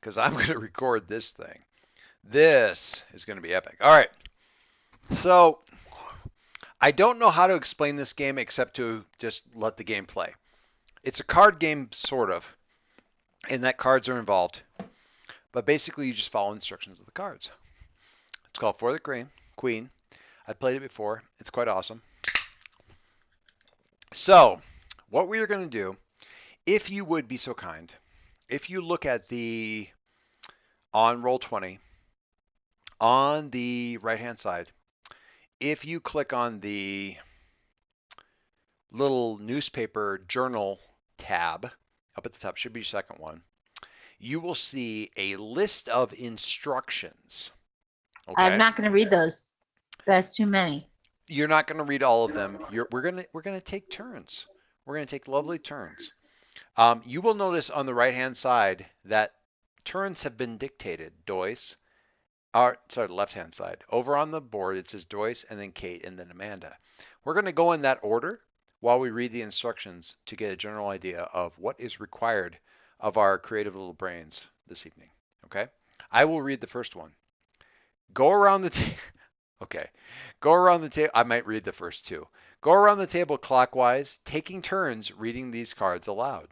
because I'm going to record this thing. This is going to be epic. All right. So I don't know how to explain this game except to just let the game play. It's a card game, sort of, in that cards are involved. But basically, you just follow instructions of the cards. It's called For the Queen. I played it before. It's quite awesome. So, what we are going to do, if you would be so kind, if you look at the on Roll20 on the right hand side, if you click on the little newspaper journal tab up at the top, should be your second one, you will see a list of instructions. I'm Okay? not going to read those. That's too many. You're not going to read all of them. We're gonna take turns. We're gonna take lovely turns. You will notice on the right hand side that turns have been dictated. Doyce, sorry, left hand side. Over on the board it says Doyce and then Kate and then Amanda. We're going to go in that order while we read the instructions to get a general idea of what is required of our creative little brains this evening. Okay? I will read the first one. Go around the table. Okay. Go around the table. I might read the first two. Go around the table clockwise, taking turns reading these cards aloud.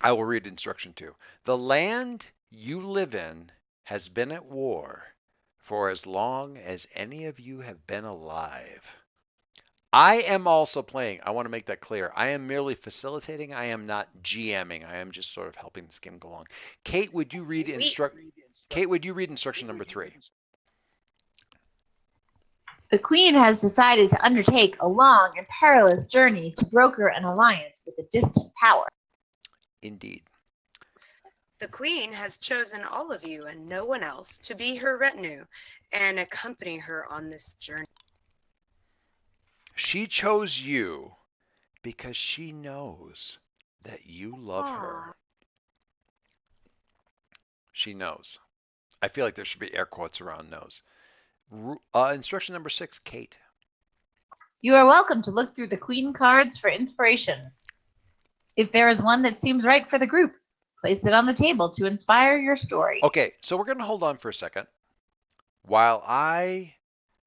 I will read instruction 2. The land you live in has been at war for as long as any of you have been alive. I am also playing. I want to make that clear. I am merely facilitating. I am not GMing. I am just sort of helping this game go along. Kate, would you read Sweet. instruction number 3? The Queen has decided to undertake a long and perilous journey to broker an alliance with a distant power. Indeed. The Queen has chosen all of you and no one else to be her retinue and accompany her on this journey. She chose you because she knows that you love her. Aw. She knows. I feel like there should be air quotes around knows. Instruction number 6, Kate. You are welcome to look through the Queen cards for inspiration. If there is one that seems right for the group, place it on the table to inspire your story. Okay, so we're going to hold on for a second while I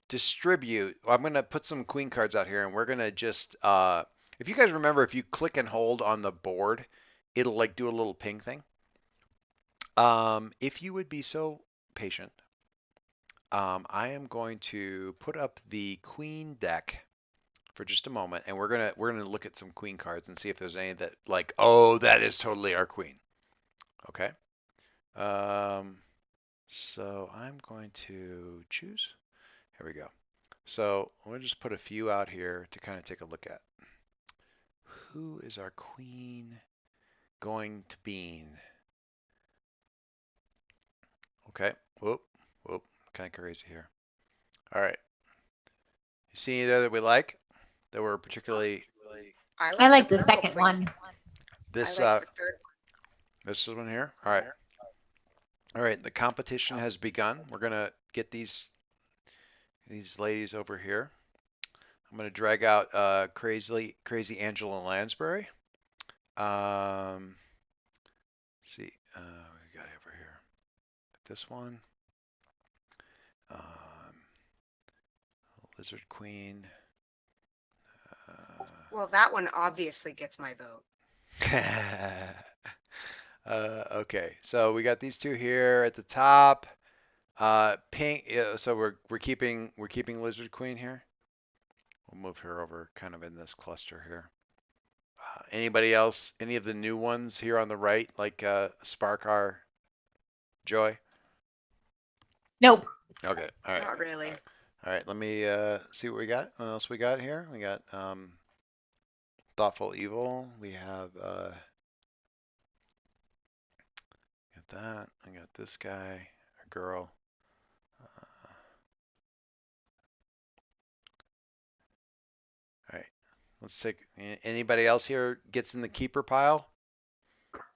distribute. I'm going to put some Queen cards out here, and we're going to just, if you guys remember, if you click and hold on the board, it'll like do a little ping thing. If you would be so patient, I am going to put up the Queen deck for just a moment, and we're gonna look at some Queen cards and see if there's any that like, oh, that is totally our Queen. Okay. So I'm going to choose. Here we go. So I'm gonna just put a few out here to kind of take a look at. Who is our Queen going to be? Okay. Whoop. Kind of crazy here. All right. You see any there that we like? That were particularly I like the purple second Queen. one. this I like the third this one here. All right. All right. The competition has begun. We're gonna get these ladies over here. I'm gonna drag out crazy Angela Lansbury. See, what we got over here? This one. Lizard Queen. Well, that one obviously gets my vote. Okay, so we got these two here at the top. Pink. So we're keeping Lizard Queen here. We'll move her over kind of in this cluster here. Anybody else? Any of the new ones here on the right, like Sparkar, Joy? Nope. Okay. All right. Not really. All right. Let me see what we got. What else we got here? We got Thoughtful Evil. We have got that. I got this guy, a girl. All right. Let's take anybody else here gets in the keeper pile.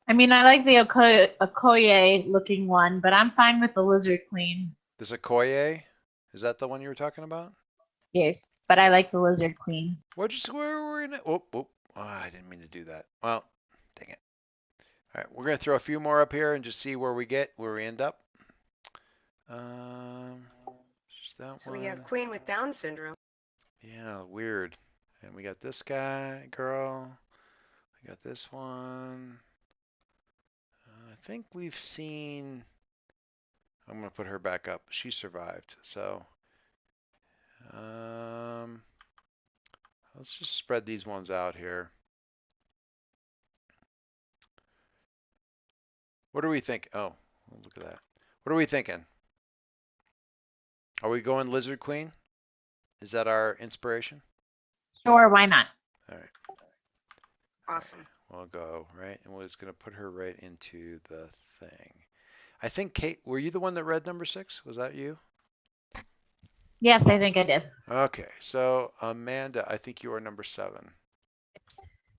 I mean, I like the Okoye looking one, but I'm fine with the Lizard Queen. This Okoye. Is that the one you were talking about? Yes, but I like the Lizard Queen. Where we're in it? Oh, I didn't mean to do that. Well, dang it. All right, we're gonna throw a few more up here and just see where we end up. Just that So one. we have Queen with Down syndrome. Yeah, weird. And we got this guy, girl. We got this one. I think we've seen. I'm gonna put her back up. She survived, so let's just spread these ones out here. What are we thinking? Oh, look at that. What are we thinking? Are we going Lizard Queen? Is that our inspiration? Sure, why not? All right. Awesome. We'll go, right? And we're just going to put her right into the thing. I think, Kate, were you the one that read number 6? Was that you? Yes, I think I did. Okay, so Amanda, I think you are number 7.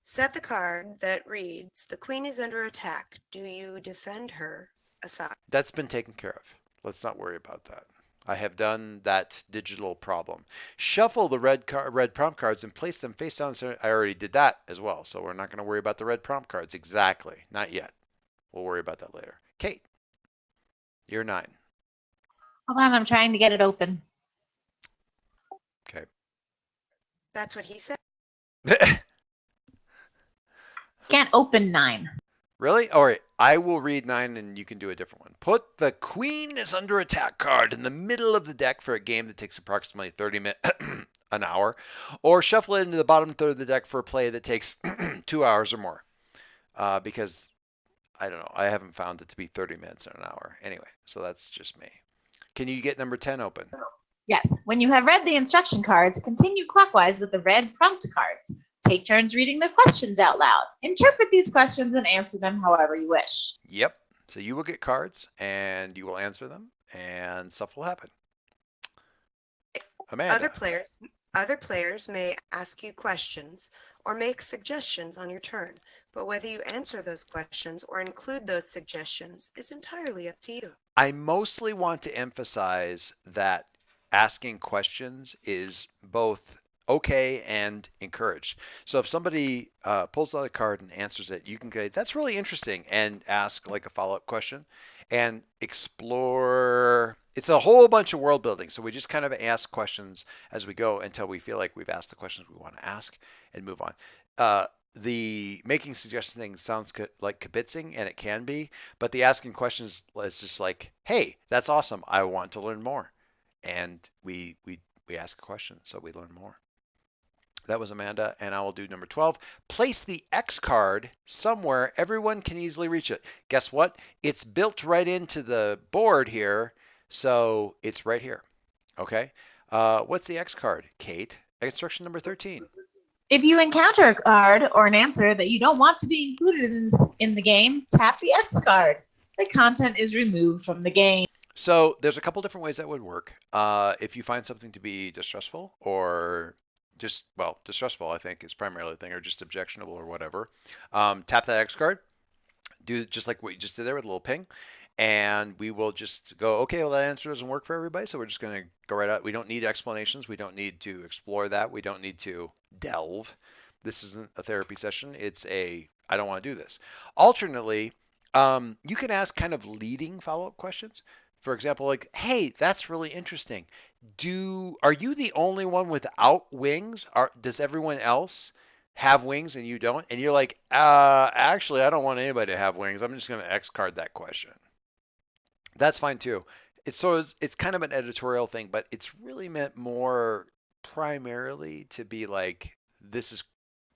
Set the card that reads, the queen is under attack. Do you defend her aside? That's been taken care of. Let's not worry about that. I have done that digital problem. Shuffle the red prompt cards and place them face down. I already did that as well, so we're not going to worry about the red prompt cards. Exactly. Not yet. We'll worry about that later. Kate, you're 9. Hold on, I'm trying to get it open. Okay. That's what he said. Can't open 9. Really? All right. I will read 9 and you can do a different one. Put the Queen is under attack card in the middle of the deck for a game that takes approximately 30 minutes, an hour, or shuffle it into the bottom third of the deck for a play that takes 2 hours or more. Because I don't know. I haven't found it to be 30 minutes or an hour. Anyway, so that's just me. Can you get number 10 open? Yes. When you have read the instruction cards, continue clockwise with the red prompt cards. Take turns reading the questions out loud. Interpret these questions and answer them however you wish. Yep. So you will get cards and you will answer them and stuff will happen. Amanda. Other players may ask you questions or make suggestions on your turn, but whether you answer those questions or include those suggestions is entirely up to you. I mostly want to emphasize that asking questions is both okay and encouraged. So if somebody pulls out a card and answers it, you can say, that's really interesting, and ask like a follow-up question and explore. It's a whole bunch of world building. So we just kind of ask questions as we go until we feel like we've asked the questions we want to ask and move on. The making suggestions thing sounds like kibitzing, and it can be, but the asking questions is just like, hey, that's awesome. I want to learn more. And we ask a question, so we learn more. That was Amanda, and I will do number 12. Place the X card somewhere everyone can easily reach it. Guess what? It's built right into the board here, so it's right here. Okay? What's the X card, Kate? Instruction number 13. If you encounter a card or an answer that you don't want to be included in the game, tap the X card. The content is removed from the game. So there's a couple different ways that would work. If you find something to be distressful or just, well, distressful, I think is primarily the thing, or just objectionable or whatever, tap that X card. Do just like what you just did there with a little ping. And we will just go, okay, well, that answer doesn't work for everybody. So we're just going to go right out. We don't need explanations. We don't need to explore that. We don't need to delve. This isn't a therapy session. It's I don't want to do this. Alternately, you can ask kind of leading follow-up questions. For example, like, hey, that's really interesting. Are you the only one without wings? Does everyone else have wings and you don't? And you're like, actually, I don't want anybody to have wings. I'm just going to X card that question. That's fine too. It's kind of an editorial thing, but it's really meant more primarily to be like, this is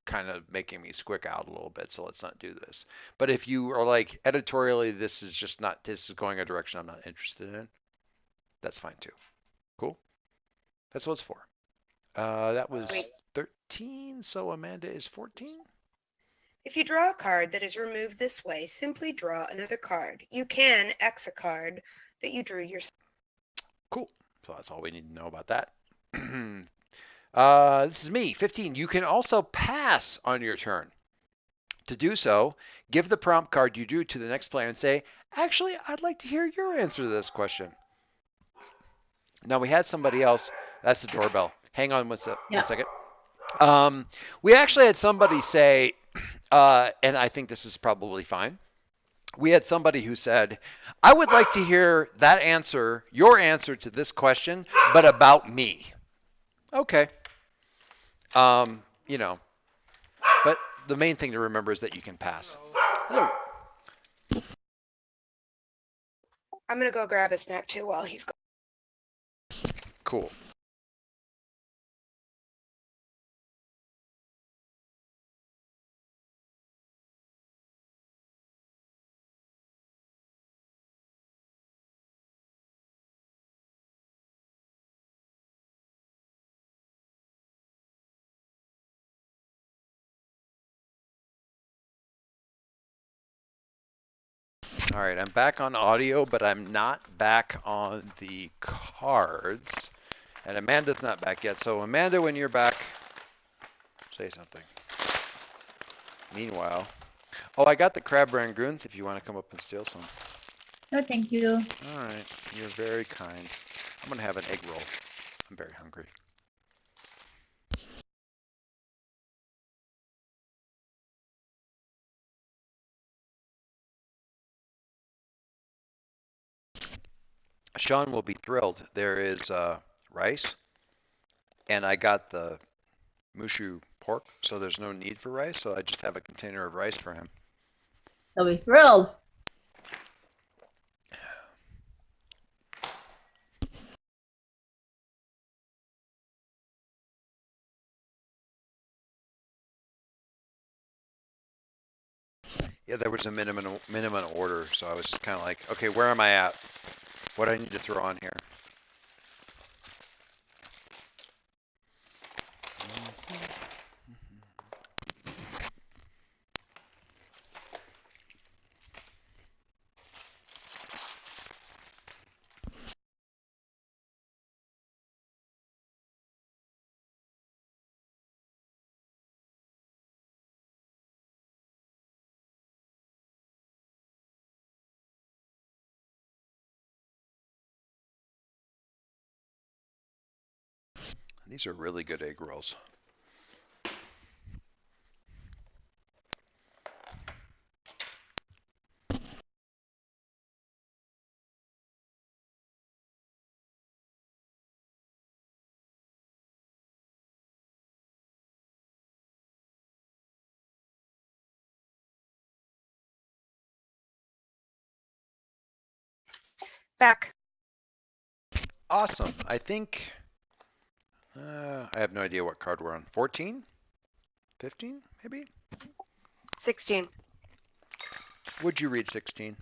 kind of making me squick out a little bit, so let's not do this. But if you are like, editorially, this is going a direction I'm not interested in, that's fine too. Cool. That's what it's for. That was 13, so Amanda is 14. If you draw a card that is removed this way, simply draw another card. You can X a card that you drew yourself. Cool. So that's all we need to know about that. This is me, 15. You can also pass on your turn. To do so, give the prompt card you drew to the next player and say, actually, I'd like to hear your answer to this question. Now, we had somebody else. That's the doorbell. Hang on one second. We actually had somebody say, and I think this is probably fine, we had somebody who said, I would like to hear that answer, your answer to this question, but about me. Okay. You know, but the main thing to remember is that you can pass. Hello. I'm gonna go grab a snack too while he's gone. Cool. All right, I'm back on audio, but I'm not back on the cards. And Amanda's not back yet. So Amanda, when you're back, say something. Meanwhile, oh, I got the crab rangoons if you want to come up and steal some. No, thank you. All right, you're very kind. I'm gonna have an egg roll. I'm very hungry. Sean will be thrilled. There is rice, and I got the mushu pork, so there's no need for rice. So I just have a container of rice for him. He'll be thrilled. Yeah, there was a minimum order, so I was just kind of like, okay, where am I at? What do I need to throw on here? These are really good egg rolls. Back. Awesome. I think I have no idea what card we're on. 14? 15, maybe? 16. Would you read 16?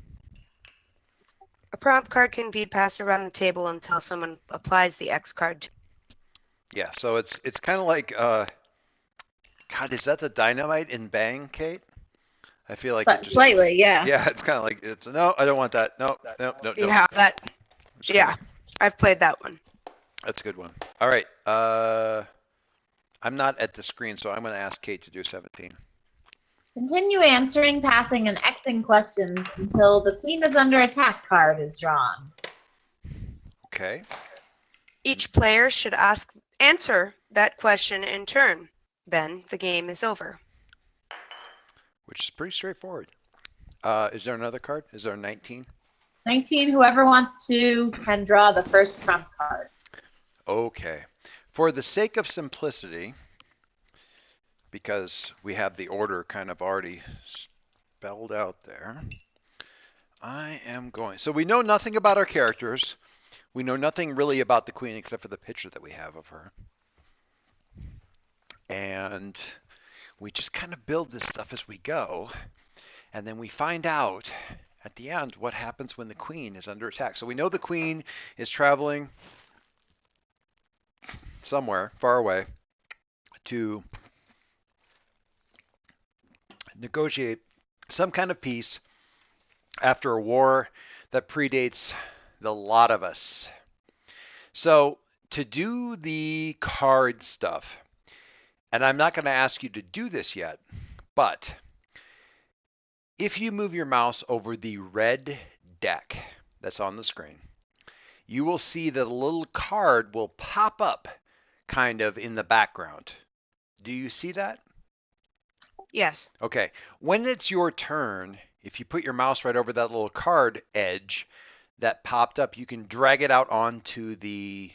A prompt card can be passed around the table until someone applies the X card to. Yeah, so it's kind of like, God, is that the dynamite in Bang, Kate? I feel like But it just, slightly, yeah. yeah, it's kind of like, it's no, I don't want that. No, no, no, no. Yeah, that. Just Yeah, kidding. I've played that one. That's a good one. All right. I'm not at the screen, so I'm going to ask Kate to do 17. Continue answering, passing, and Xing questions until the Queen is under attack card is drawn. Okay. Each player should answer that question in turn. Then the game is over. Which is pretty straightforward. Is there another card? Is there a 19? 19, whoever wants to can draw the first trump card. Okay. For the sake of simplicity, because we have the order kind of already spelled out there, I am going. So we know nothing about our characters. We know nothing really about the Queen except for the picture that we have of her. And we just kind of build this stuff as we go. And then we find out at the end what happens when the Queen is under attack. So we know the Queen is traveling somewhere far away to negotiate some kind of peace after a war that predates the lot of us. So to do the card stuff, and I'm not going to ask you to do this yet, but if you move your mouse over the red deck that's on the screen, you will see that a little card will pop up kind of in the background. Do you see that? Yes. Okay. When it's your turn, if you put your mouse right over that little card edge that popped up, you can drag it out onto the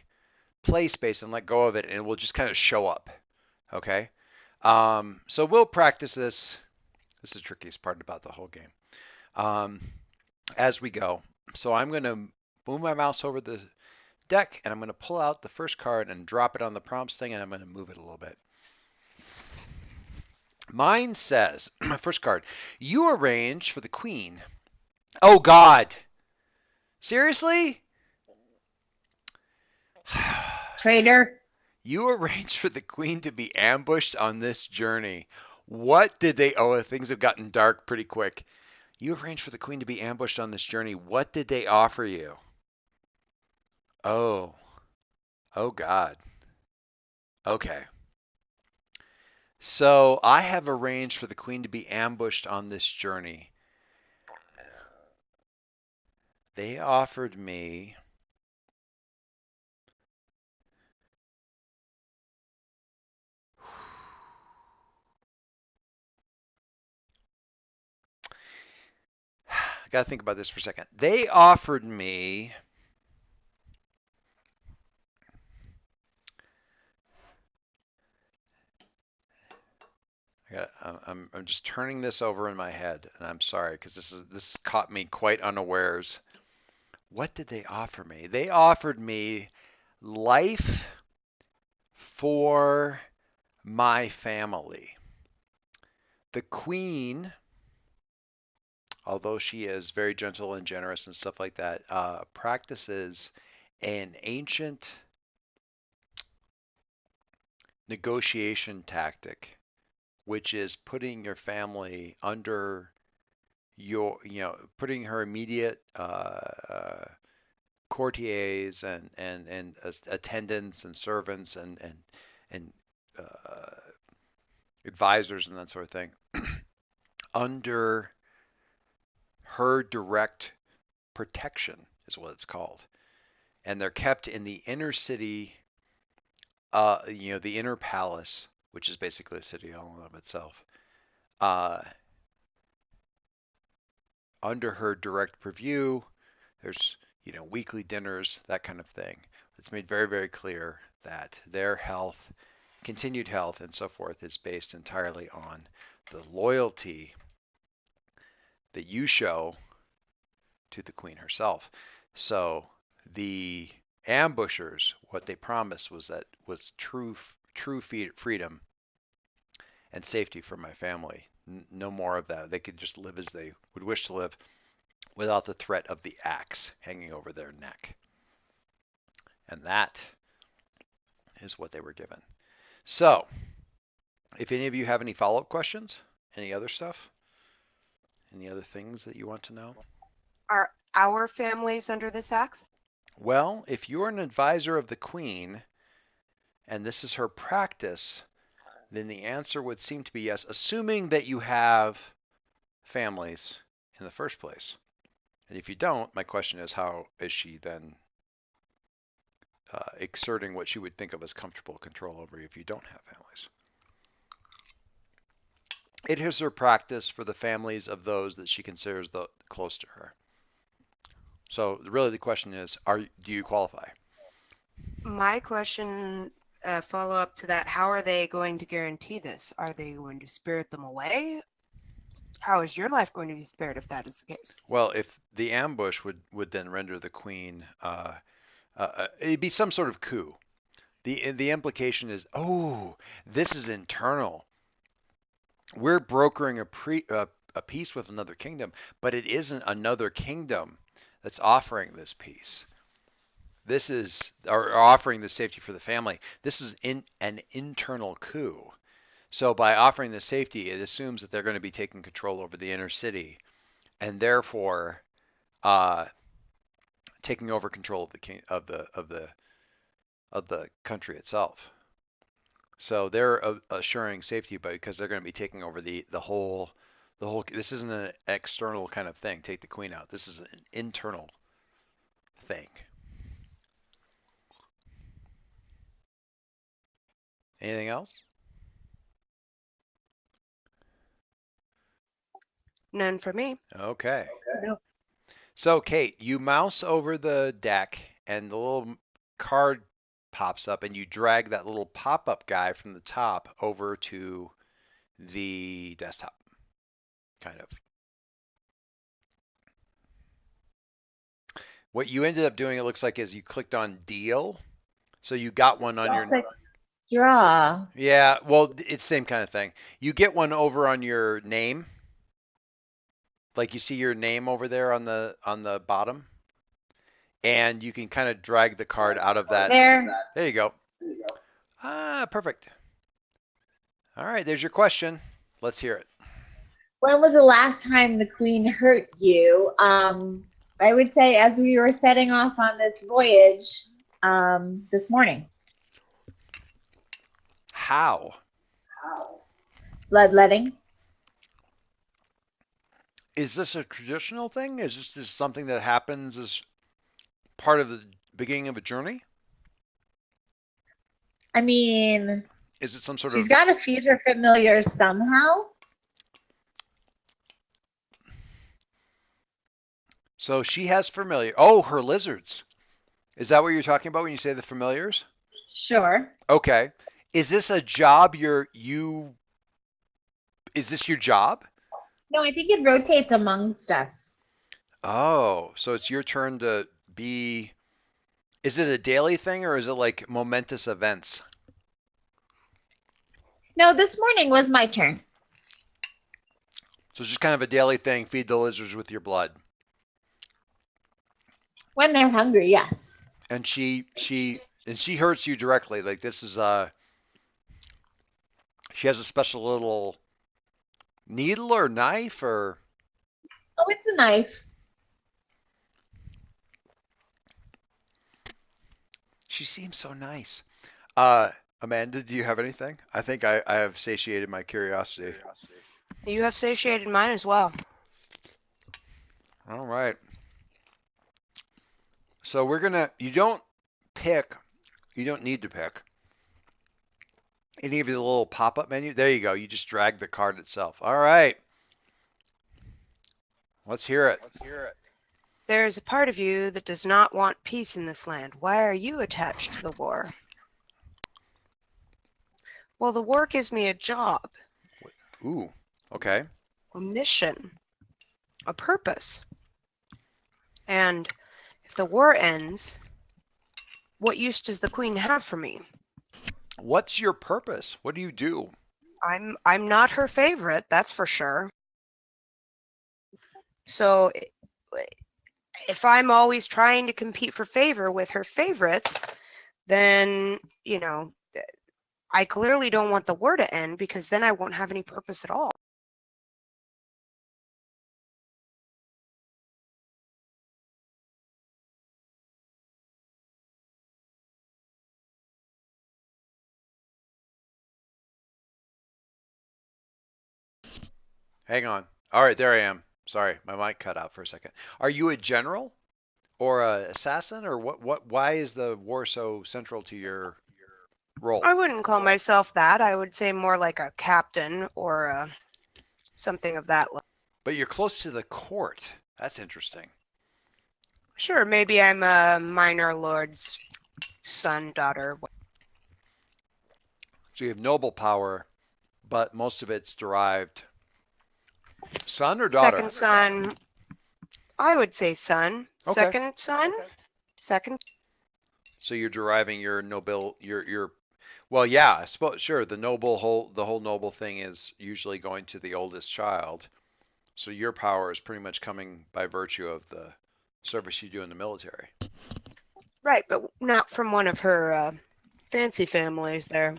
play space and let go of it, and it will just kind of show up. Okay. So we'll practice this. This is the trickiest part about the whole game. As we go. So I'm going to move my mouse over the deck, and I'm going to pull out the first card and drop it on the prompts thing, and I'm going to move it a little bit. Mine says, my first card, you arrange for the queen. Oh, God. Seriously? Traitor. You arranged for the queen to be ambushed on this journey. What did they... Oh, things have gotten dark pretty quick. You arranged for the queen to be ambushed on this journey. What did they offer you? Oh. Oh, God. Okay. So I have arranged for the queen to be ambushed on this journey. They offered me... I got to think about this for a second. They offered me... I'm just turning this over in my head, and I'm sorry because this caught me quite unawares. What did they offer me? They offered me life for my family. The queen, although she is very gentle and generous and stuff like that, practices an ancient negotiation tactic, which is putting your family under putting her immediate courtiers and attendants and servants and advisors and that sort of thing under her direct protection is what it's called, and they're kept in the inner city, the inner palace, which is basically a city all in of itself, under her direct purview. There's weekly dinners, that kind of thing. It's made very, very clear that their health, continued health, and so forth is based entirely on the loyalty that you show to the queen herself. So the ambushers, what they promised was true freedom and safety for my family. No more of that. They could just live as they would wish to live without the threat of the axe hanging over their neck. And that is what they were given. So, if any of you have any follow-up questions, any other stuff, any other things that you want to know? Are our families under this axe? Well, if you're an advisor of the queen, and this is her practice, then the answer would seem to be yes, assuming that you have families in the first place. And if you don't, my question is, how is she then exerting what she would think of as comfortable control over you if you don't have families? It is her practice for the families of those that she considers close to her. So really the question is, do you qualify? My question, follow up to that, how are they going to guarantee this? Are they going to spirit them away? How is your life going to be spared if that is the case? Well, if the ambush would then render the queen, it'd be some sort of coup. The implication is, oh, this is internal. We're brokering a peace with another kingdom, but it isn't another kingdom that's offering this peace. This is or offering the safety for the family. This is an internal coup. So by offering the safety, it assumes that they're going to be taking control over the inner city, and therefore taking over control of the country itself. So they're assuring safety, but because they're going to be taking over the whole. This isn't an external kind of thing. Take the queen out. This is an internal thing. Anything else? None for me. Okay. Nope. So, Kate, you mouse over the deck and the little card pops up and you drag that little pop-up guy from the top over to the desktop, kind of. What you ended up doing, it looks like, is you clicked on deal. So you got one on your, Click draw. yeah, well, it's same kind of thing. You get one over on your name. Like you see your name over there on the bottom, and you can kind of drag the card out of that. There. There you go. Ah, perfect. All right, there's your question. Let's hear it. When was the last time the queen hurt you? I would say as we were setting off on this voyage this morning. How? Bloodletting. Is this a traditional thing? Is this just something that happens as part of the beginning of a journey? I mean, Is it some sort she's of... got to feed her familiars somehow. So she has familiar... Oh, her lizards. Is that what you're talking about when you say the familiars? Sure. Okay. Is this a job Is this your job? No, I think it rotates amongst us. Oh, so it's your turn to be... Is it a daily thing or is it like momentous events? No, this morning was my turn. So it's just kind of a daily thing, feed the lizards with your blood. When they're hungry, yes. And she hurts you directly. Like this is she has a special little needle or knife or... Oh, it's a knife. She seems so nice. Amanda, do you have anything? I think I have satiated my curiosity. You have satiated mine as well. All right. So we're gonna... You don't need to pick any of the little pop-up menu. There you go. You just drag the card itself. All right. Let's hear it. There is a part of you that does not want peace in this land. Why are you attached to the war? Well, the war gives me a job, Ooh. Okay. a mission, a purpose. And if the war ends, what use does the queen have for me? What's your purpose? What do you do? I'm not her favorite, that's for sure. So if I'm always trying to compete for favor with her favorites, then, you know, I clearly don't want the war to end because then I won't have any purpose at all. Hang on. All right, there I am. Sorry, my mic cut out for a second. Are you a general or a assassin or what why is the war so central to your role? I wouldn't call myself that. I would say more like a captain or something of that level. But you're close to the court. That's interesting. Sure, maybe I'm a minor lord's son, daughter. So you have noble power, but most of it's derived. Son or daughter? Second son. I would say son. Okay. Second son. Second. So you're deriving your noble your well, yeah, I suppose sure, the whole noble thing is usually going to the oldest child. So your power is pretty much coming by virtue of the service you do in the military. Right, but not from one of her fancy families there.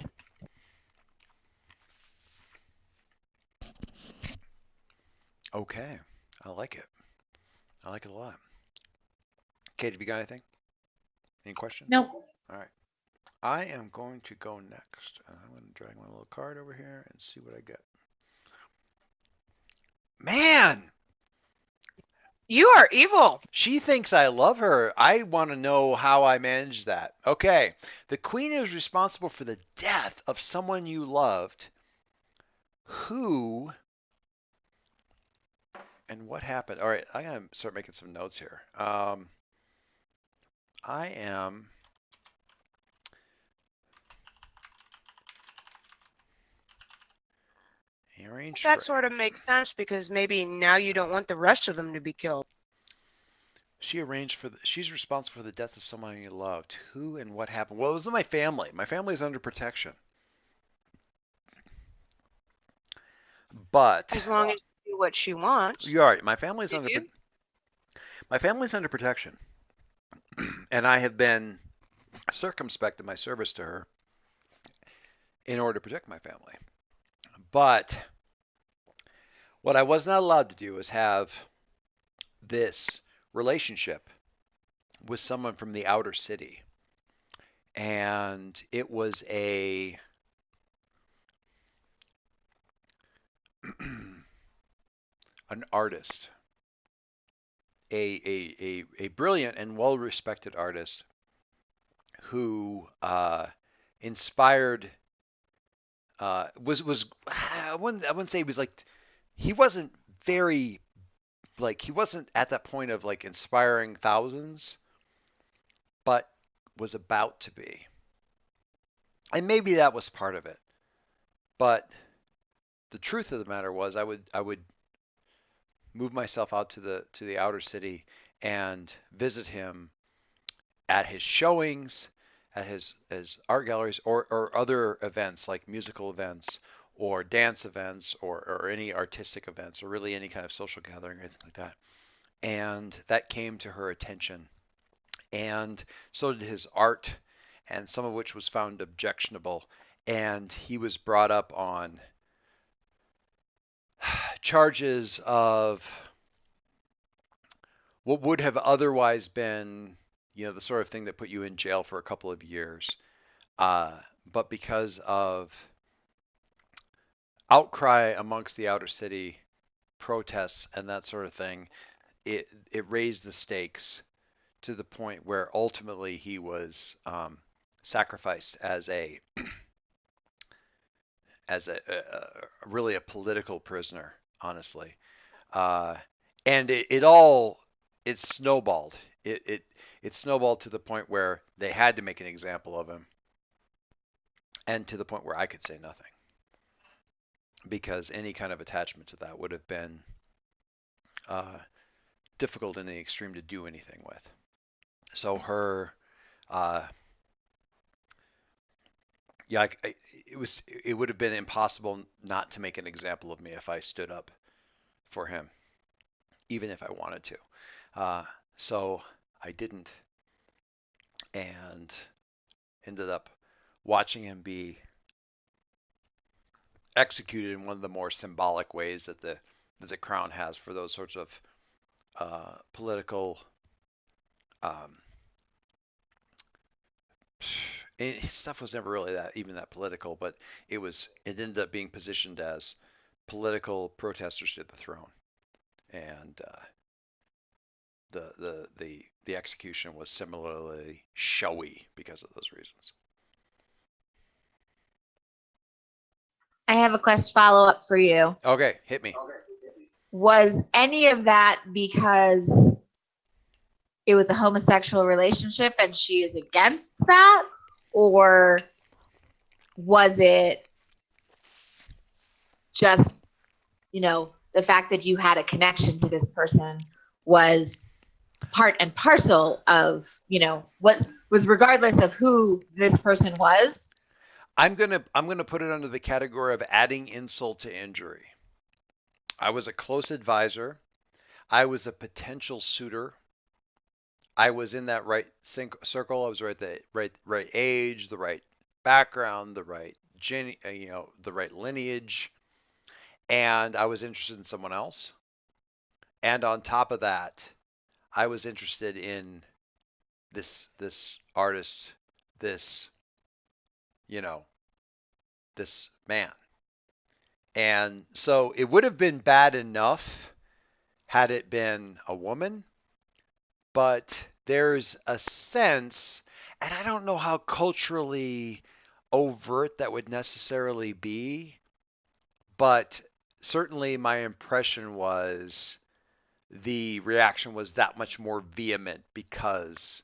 Okay. I like it. I like it a lot. Kate, have you got anything? Any questions? Nope. All right. I am going to go next. I'm going to drag my little card over here and see what I get. Man! You are evil. She thinks I love her. I want to know how I manage that. Okay. The queen is responsible for the death of someone you loved who and what happened? All right, I'm gonna start making some notes here. I am. Arranged That for. sort of makes sense because maybe now you don't want the rest of them to be killed. She arranged for. She's responsible for the death of someone you loved. Who and what happened? Well, it was my family. My family is under protection. But As long as you do what she wants. you're right. My family's Did under. you? My family's under protection, and I have been circumspect in my service to her in order to protect my family. But what I was not allowed to do is have this relationship with someone from the outer city. And it was an artist, a brilliant and well-respected artist who inspired was I wouldn't say he was like he wasn't very like he wasn't at that point of like inspiring thousands, but was about to be. And maybe that was part of it. But the truth of the matter was I would move myself out to the outer city and visit him at his showings, at his art galleries, or other events like musical events or dance events or any artistic events or really any kind of social gathering or anything like that. And that came to her attention. And so did his art, and some of which was found objectionable. And he was brought up on charges of what would have otherwise been, the sort of thing that put you in jail for a couple of years. But because of outcry amongst the outer city, protests and that sort of thing, it raised the stakes to the point where ultimately he was sacrificed as a really a political prisoner, honestly. And it snowballed. It snowballed to the point where they had to make an example of him, and to the point where I could say nothing, because any kind of attachment to that would have been difficult in the extreme to do anything with. So her, yeah, it would have been impossible not to make an example of me if I stood up for him, even if I wanted to. So I didn't, and ended up watching him be executed in one of the more symbolic ways that the crown has for those sorts of political. His stuff was never really that political, but it ended up being positioned as political protesters to the throne, and the execution was similarly showy because of those reasons. I have a quest follow up for you. Okay, hit me. Was any of that because it was a homosexual relationship and she is against that? Or was it just, the fact that you had a connection to this person was part and parcel of, what was, regardless of who this person was? I'm gonna put it under the category of adding insult to injury. I was a close advisor. I was a potential suitor. I was in that right circle. I was right age, the right background, the right the right lineage, and I was interested in someone else. And on top of that, I was interested in this artist, this this man. And so it would have been bad enough had it been a woman, but there's a sense, and I don't know how culturally overt that would necessarily be, but certainly my impression was the reaction was that much more vehement because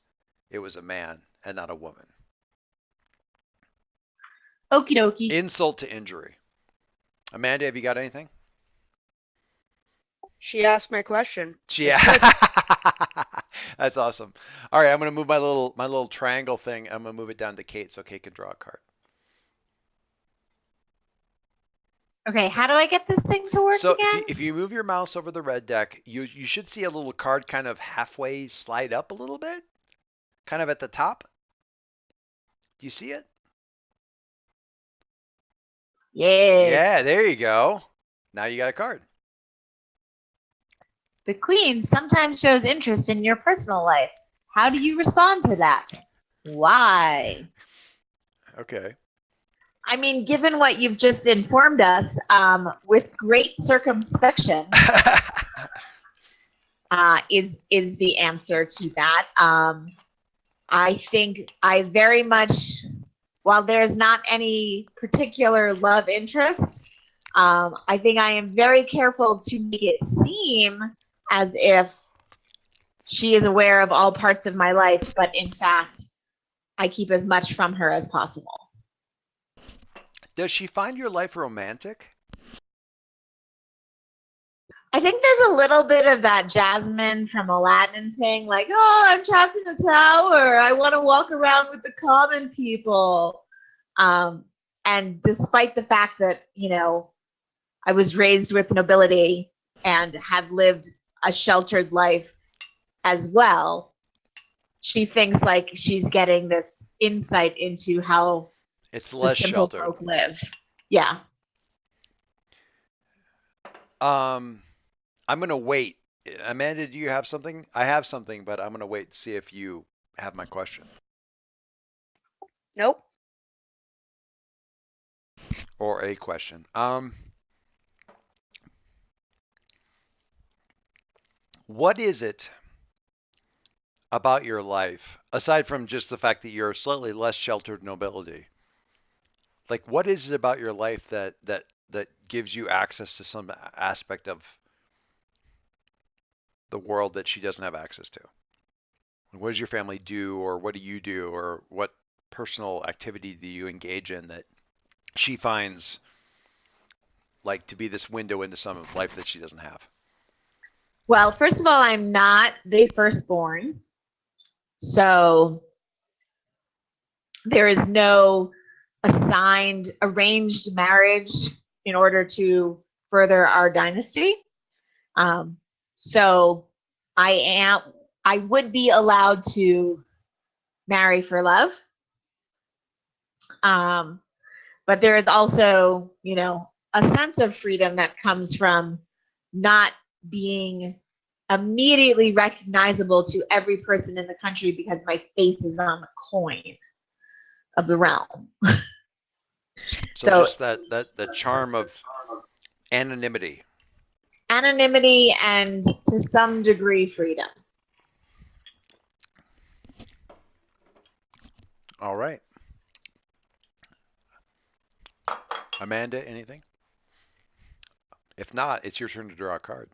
it was a man and not a woman. Okie dokie. Insult to injury. Amanda, have you got anything? She asked my question. Yeah. It's good. That's awesome. All right, I'm gonna move my little triangle thing. I'm gonna move it down to Kate so Kate can draw a card. Okay, how do I get this thing to work So again? if you move your mouse over the red deck, you should see a little card kind of halfway slide up a little bit, kind of at the top. Do you see it? Yes. Yeah, there you go. Now you got a card. The queen sometimes shows interest in your personal life. How do you respond to that? Why? Okay. I mean, given what you've just informed us, with great circumspection is the answer to that. I think I very much, while there's not any particular love interest, I think I am very careful to make it seem as if she is aware of all parts of my life, but in fact, I keep as much from her as possible. Does she find your life romantic? I think there's a little bit of that Jasmine from Aladdin thing, like, oh, I'm trapped in a tower. I want to walk around with the common people. And despite the fact that, you know, I was raised with nobility and have lived a sheltered life as well, she thinks like she's getting this insight into how It's the less simple sheltered. folk live. Yeah. I'm gonna wait. Amanda, do you have something? I have something, but I'm gonna wait to see if you have my question Nope. or a question. What is it about your life, aside from just the fact that you're slightly less sheltered nobility? Like, what is it about your life that gives you access to some aspect of the world that she doesn't have access to? What does your family do, or what do you do, or what personal activity do you engage in that she finds like to be this window into some life that she doesn't have? Well, first of all, I'm not the firstborn. So there is no assigned arranged marriage in order to further our dynasty. So I would be allowed to marry for love. But there is also, you know, a sense of freedom that comes from not being immediately recognizable to every person in the country because my face is on the coin of the realm. So just that charm of anonymity. Anonymity and to some degree freedom. All right. Amanda, anything? If not, it's your turn to draw a card.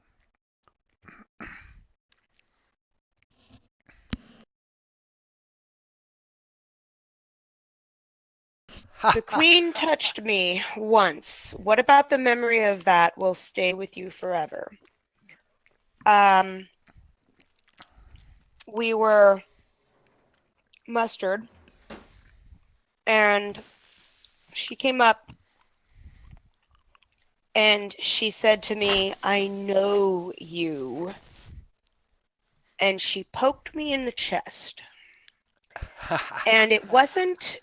The queen touched me once. What about the memory of that will stay with you forever? We were mustered, and she came up and she said to me, I know you. And she poked me in the chest. And it wasn't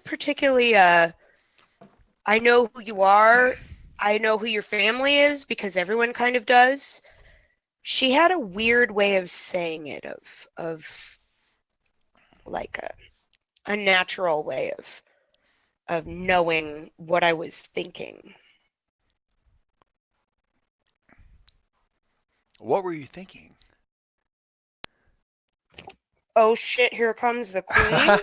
particularly a, I know who you are, I know who your family is, because everyone kind of does. She had a weird way of saying it, of like a natural way of knowing what I was thinking. What were you thinking? Oh shit, here comes the queen.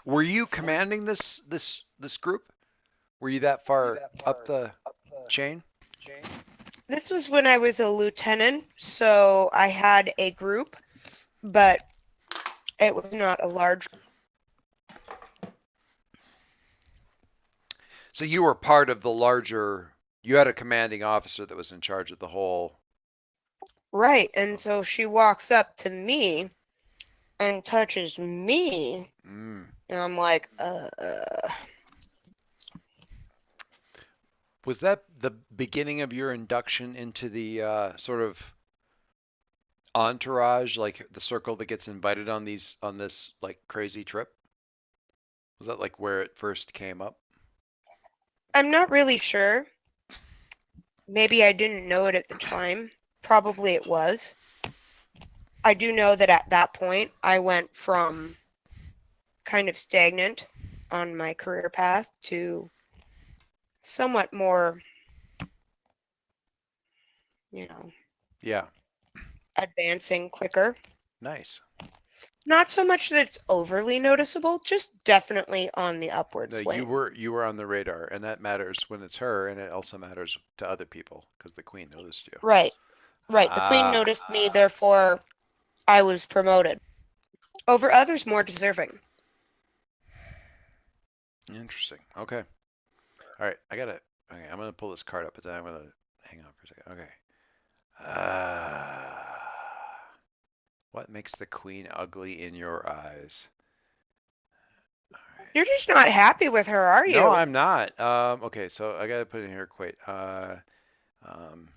Were you commanding this group? Were you that far up the chain? This was when I was a lieutenant, so I had a group, but it was not a large. So you were part of the larger. You had a commanding officer that was in charge of the whole. Right, and so she walks up to me and touches me, Mm. and I'm like, Was that the beginning of your induction into the sort of entourage, like the circle that gets invited on this like crazy trip? Was that like where it first came up? I'm not really sure. Maybe I didn't know it at the time. Probably it was. I do know that at that point, I went from kind of stagnant on my career path to somewhat more, you know, Yeah, advancing quicker. nice. Not so much that it's overly noticeable, just definitely on the upward No, swing. you were on the radar, and that matters when it's her, and it also matters to other people because the queen noticed you. Right, right. The queen Ah, noticed me, therefore I was promoted over others more deserving. interesting. Okay. All right, I got it. Okay, I'm gonna pull this card up, but then I'm gonna hang on for a second. Okay. Uh, what makes the queen ugly in your eyes? All right. You're just not happy with her, are No, you? I'm not. Okay, so I gotta put in here. Wait. Um,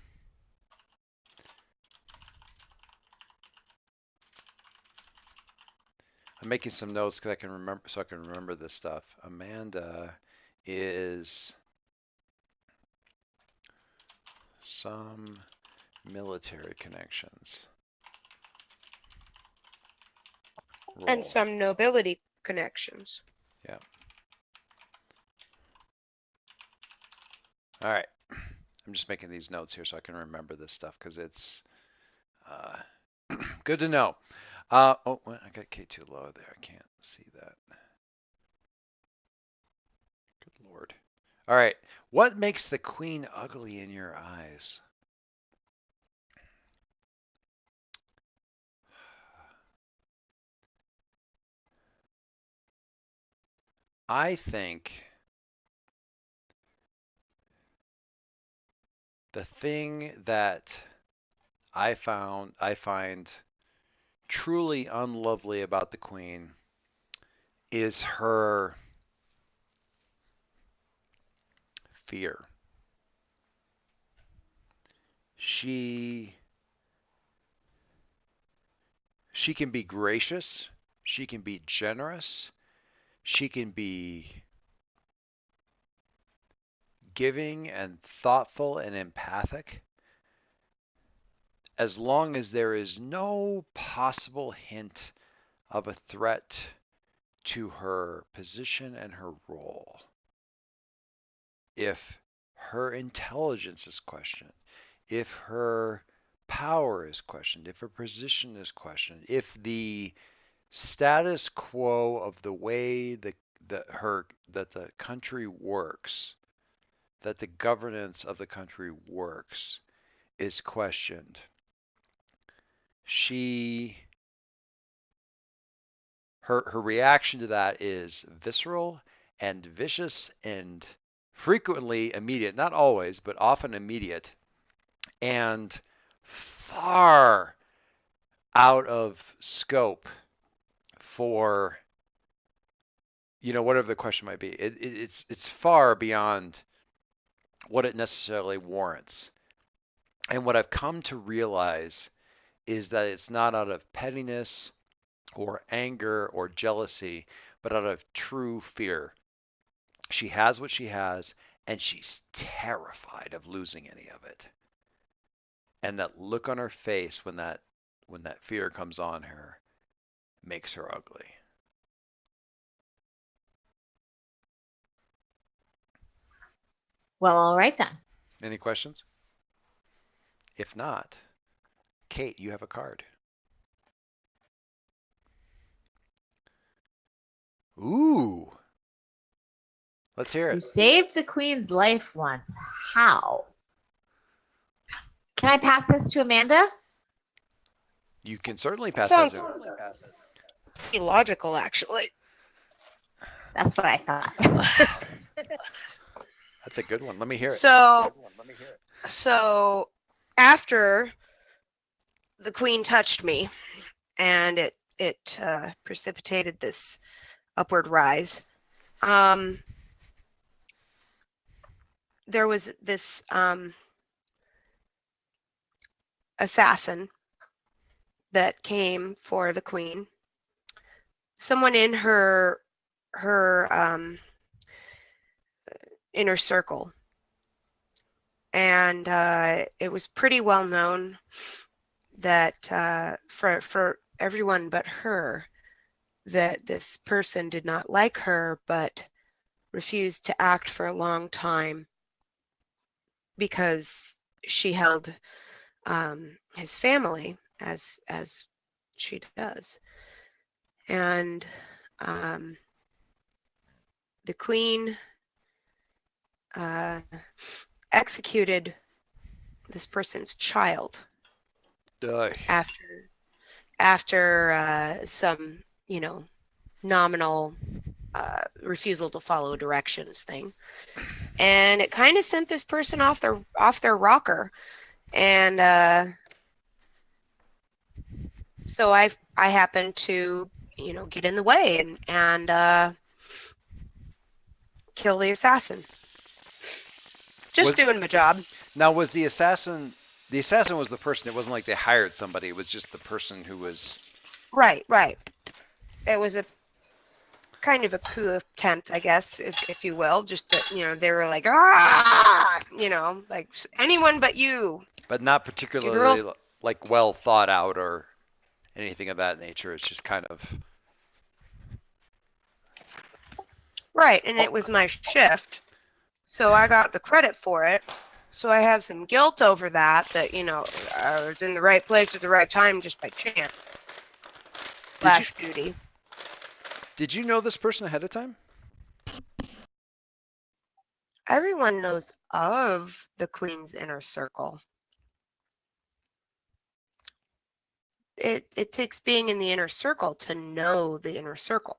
I'm making some notes because I can remember, so I can remember this stuff. Amanda is some military connections. And Roll. some nobility connections. Yeah. All right. I'm just making these notes here so I can remember this stuff because it's uh, good to know. Oh, well, I got K too low there. I can't see that. Good Lord. All right. What makes the queen ugly in your eyes? I think the thing that I find truly unlovely about the queen is her fear. She she can be gracious, she can be generous, she can be giving and thoughtful and empathic as long as there is no possible hint of a threat to her position and her role. If her intelligence is questioned, if her power is questioned, if her position is questioned, if the status quo of the way that the country works, that the governance of the country works is questioned, she her reaction to that is visceral and vicious and frequently immediate, not always, but often immediate, and far out of scope for whatever the question might be. It's far beyond what it necessarily warrants. And what I've come to realize is that it's not out of pettiness or anger or jealousy, but out of true fear. She has what she has, and she's terrified of losing any of it. And that look on her face when that fear comes on her makes her ugly. Well, all right then. Any questions? If not, Kate, you have a card. Ooh. Let's hear You it. saved the queen's life once. How? Can I pass this to Amanda? You can certainly pass that Sounds to pretty logical, actually. That's what I thought. That's a good one. Let me hear it. So after the queen touched me, and it precipitated this upward rise. There was this assassin that came for the queen. Someone in her inner circle, and it was pretty well known that for everyone but her, that this person did not like her, but refused to act for a long time because she held his family as she does. And the queen executed this person's child after some, nominal refusal to follow directions thing, and it kind of sent this person off their rocker. And so I happened to get in the way and kill the assassin. Just doing my job. Now, was the assassin was the person? It wasn't like they hired somebody. It was just the person who was. Right. It was a kind of a coup attempt, I guess, if you will. Just that, they were like, like anyone but you. But not particularly like well thought out or anything of that nature. It's just kind of. Right, and it was my shift, so I got the credit for it. So I have some guilt over that, I was in the right place at the right time just by chance. Flash duty. Did you know this person ahead of time? Everyone knows of the queen's inner circle. It takes being in the inner circle to know the inner circle.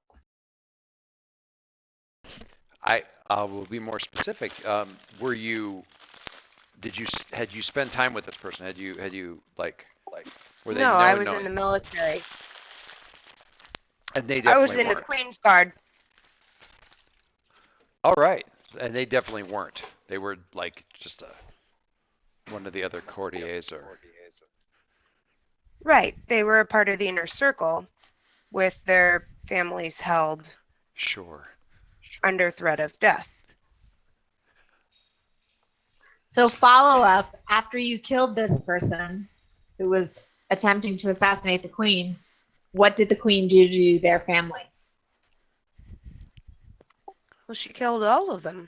I will be more specific. Had you spent time with this person? Had you were they No, I was knowing? in the military. And they definitely I was in weren't. the Queen's Guard. All right, and they definitely weren't. They were like just one of the other courtiers or. Right, they were a part of the inner circle, with their families held Sure. under threat of death. So follow up, after you killed this person who was attempting to assassinate the queen, what did the queen do to their family? Well, she killed all of them.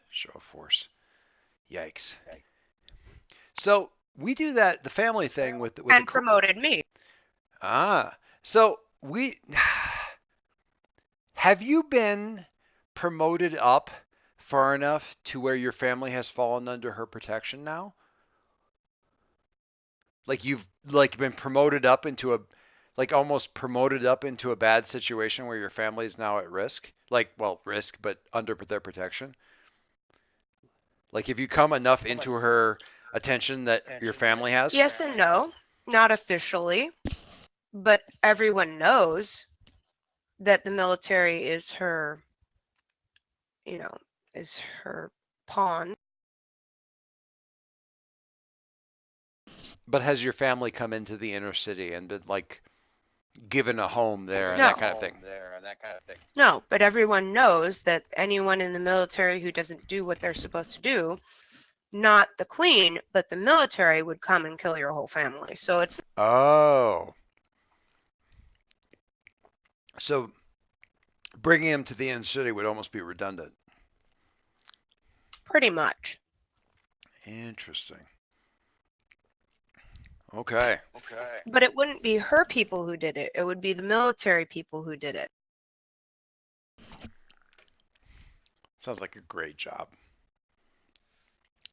Show of force. Yikes. So we do that, the family thing with and promoted me. So have you been promoted up far enough to where your family has fallen under her protection now? Like you've been promoted up into almost promoted up into a bad situation where your family is now at risk? Risk, but under their protection? Like, have you come enough into her attention that your family has? Yes and no, not officially, but everyone knows that the military is her, is her pawn. But has your family come into the inner city and been given a home there and that kind of thing? No, but everyone knows that anyone in the military who doesn't do what they're supposed to do, not the queen, but the military would come and kill your whole family. So it's... Oh. So bringing him to the inner city would almost be redundant. Pretty much. Interesting. Okay. But it wouldn't be her people who did it. It would be the military people who did it. Sounds like a great job.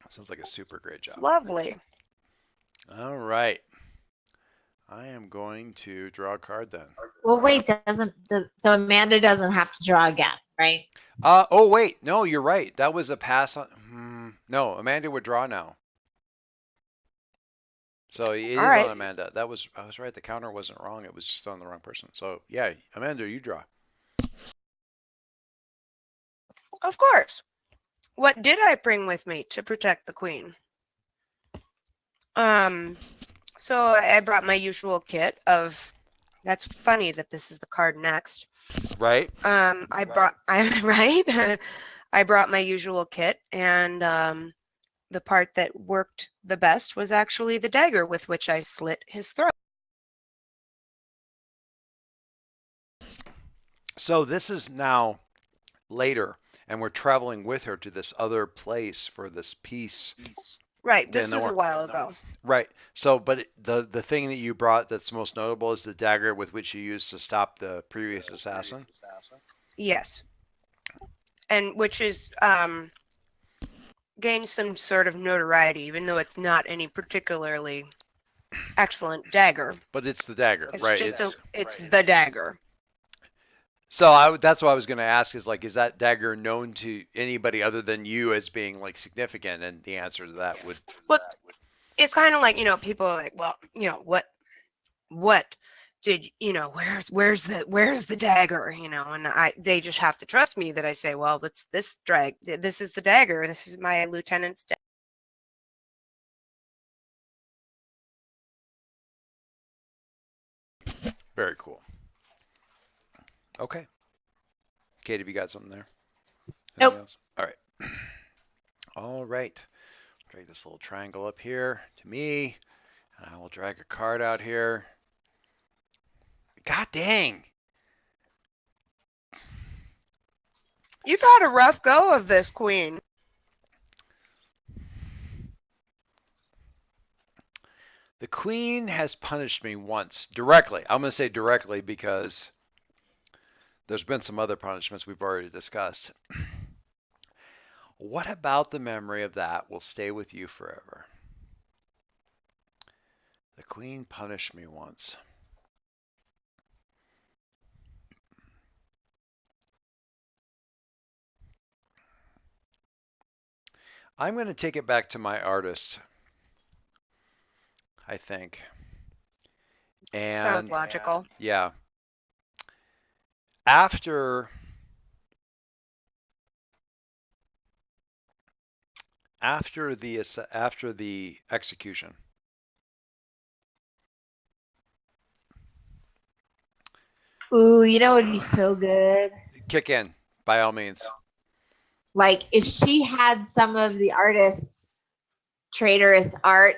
Sounds like a super great It's job. lovely. All right. I am going to draw a card then. Well, wait, so Amanda doesn't have to draw again, right? Oh wait, no, you're right. That was a pass on. No, Amanda would draw now. So it All is on right. Amanda. I was right. The counter wasn't wrong. It was just on the wrong person. So yeah, Amanda, you draw. Of course. What did I bring with me to protect the queen? So I brought my usual kit of. That's funny that this is the card next. Right? I brought. I brought my usual kit, and the part that worked the best was actually the dagger with which I slit his throat. So this is now later, and we're traveling with her to this other place for this piece. Right. This Then was a or- while ago. Right. So, but the thing that you brought that's most notable is the dagger with which you used to stop the previous assassin. Yes. And which is gained some sort of notoriety, even though it's not any particularly excellent dagger. But it's the dagger, It's right? just it's the dagger. So that's what I was going to ask is like, is that dagger known to anybody other than you as being like significant? And the answer to that would, But it's kind of like, people are like, well, what did where's the dagger, and they just have to trust me that I say, well, this is the dagger, this is my lieutenant's dagger. very cool. Okay. Kate, have you got something there? Nope. Anything else? All right. All right. Drag this little triangle up here to me. And I will drag a card out here. God dang. You've had a rough go of this, Queen. The queen has punished me once directly. I'm going to say directly because there's been some other punishments we've already discussed. What about the memory of that will stay with you forever? The queen punished me once. I'm going to take it back to my artist, I think. And Sounds logical. yeah. After the execution, Ooh, you know what would be so good? kick in by all means. Like if she had some of the artist's traitorous art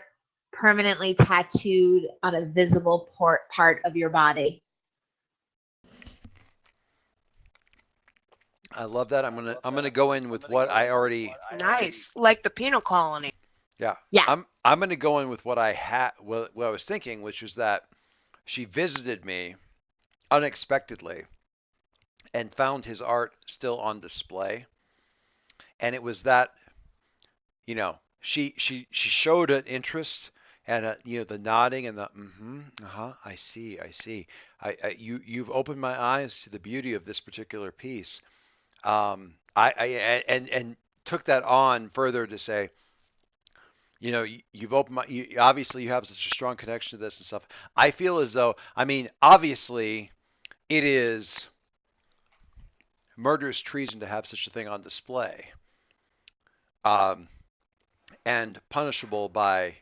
permanently tattooed on a visible part of your body. I love that. I'm gonna go in with what I already. Nice, like the penal colony. Yeah. Yeah. I'm gonna go in with what I had. What I was thinking, which was that she visited me unexpectedly and found his art still on display, and it was that, she showed an interest and the nodding and the I see, you've opened my eyes to the beauty of this particular piece. I took that on further to say, you've opened obviously you have such a strong connection to this and stuff. I feel as though, obviously it is murderous treason to have such a thing on display, and punishable by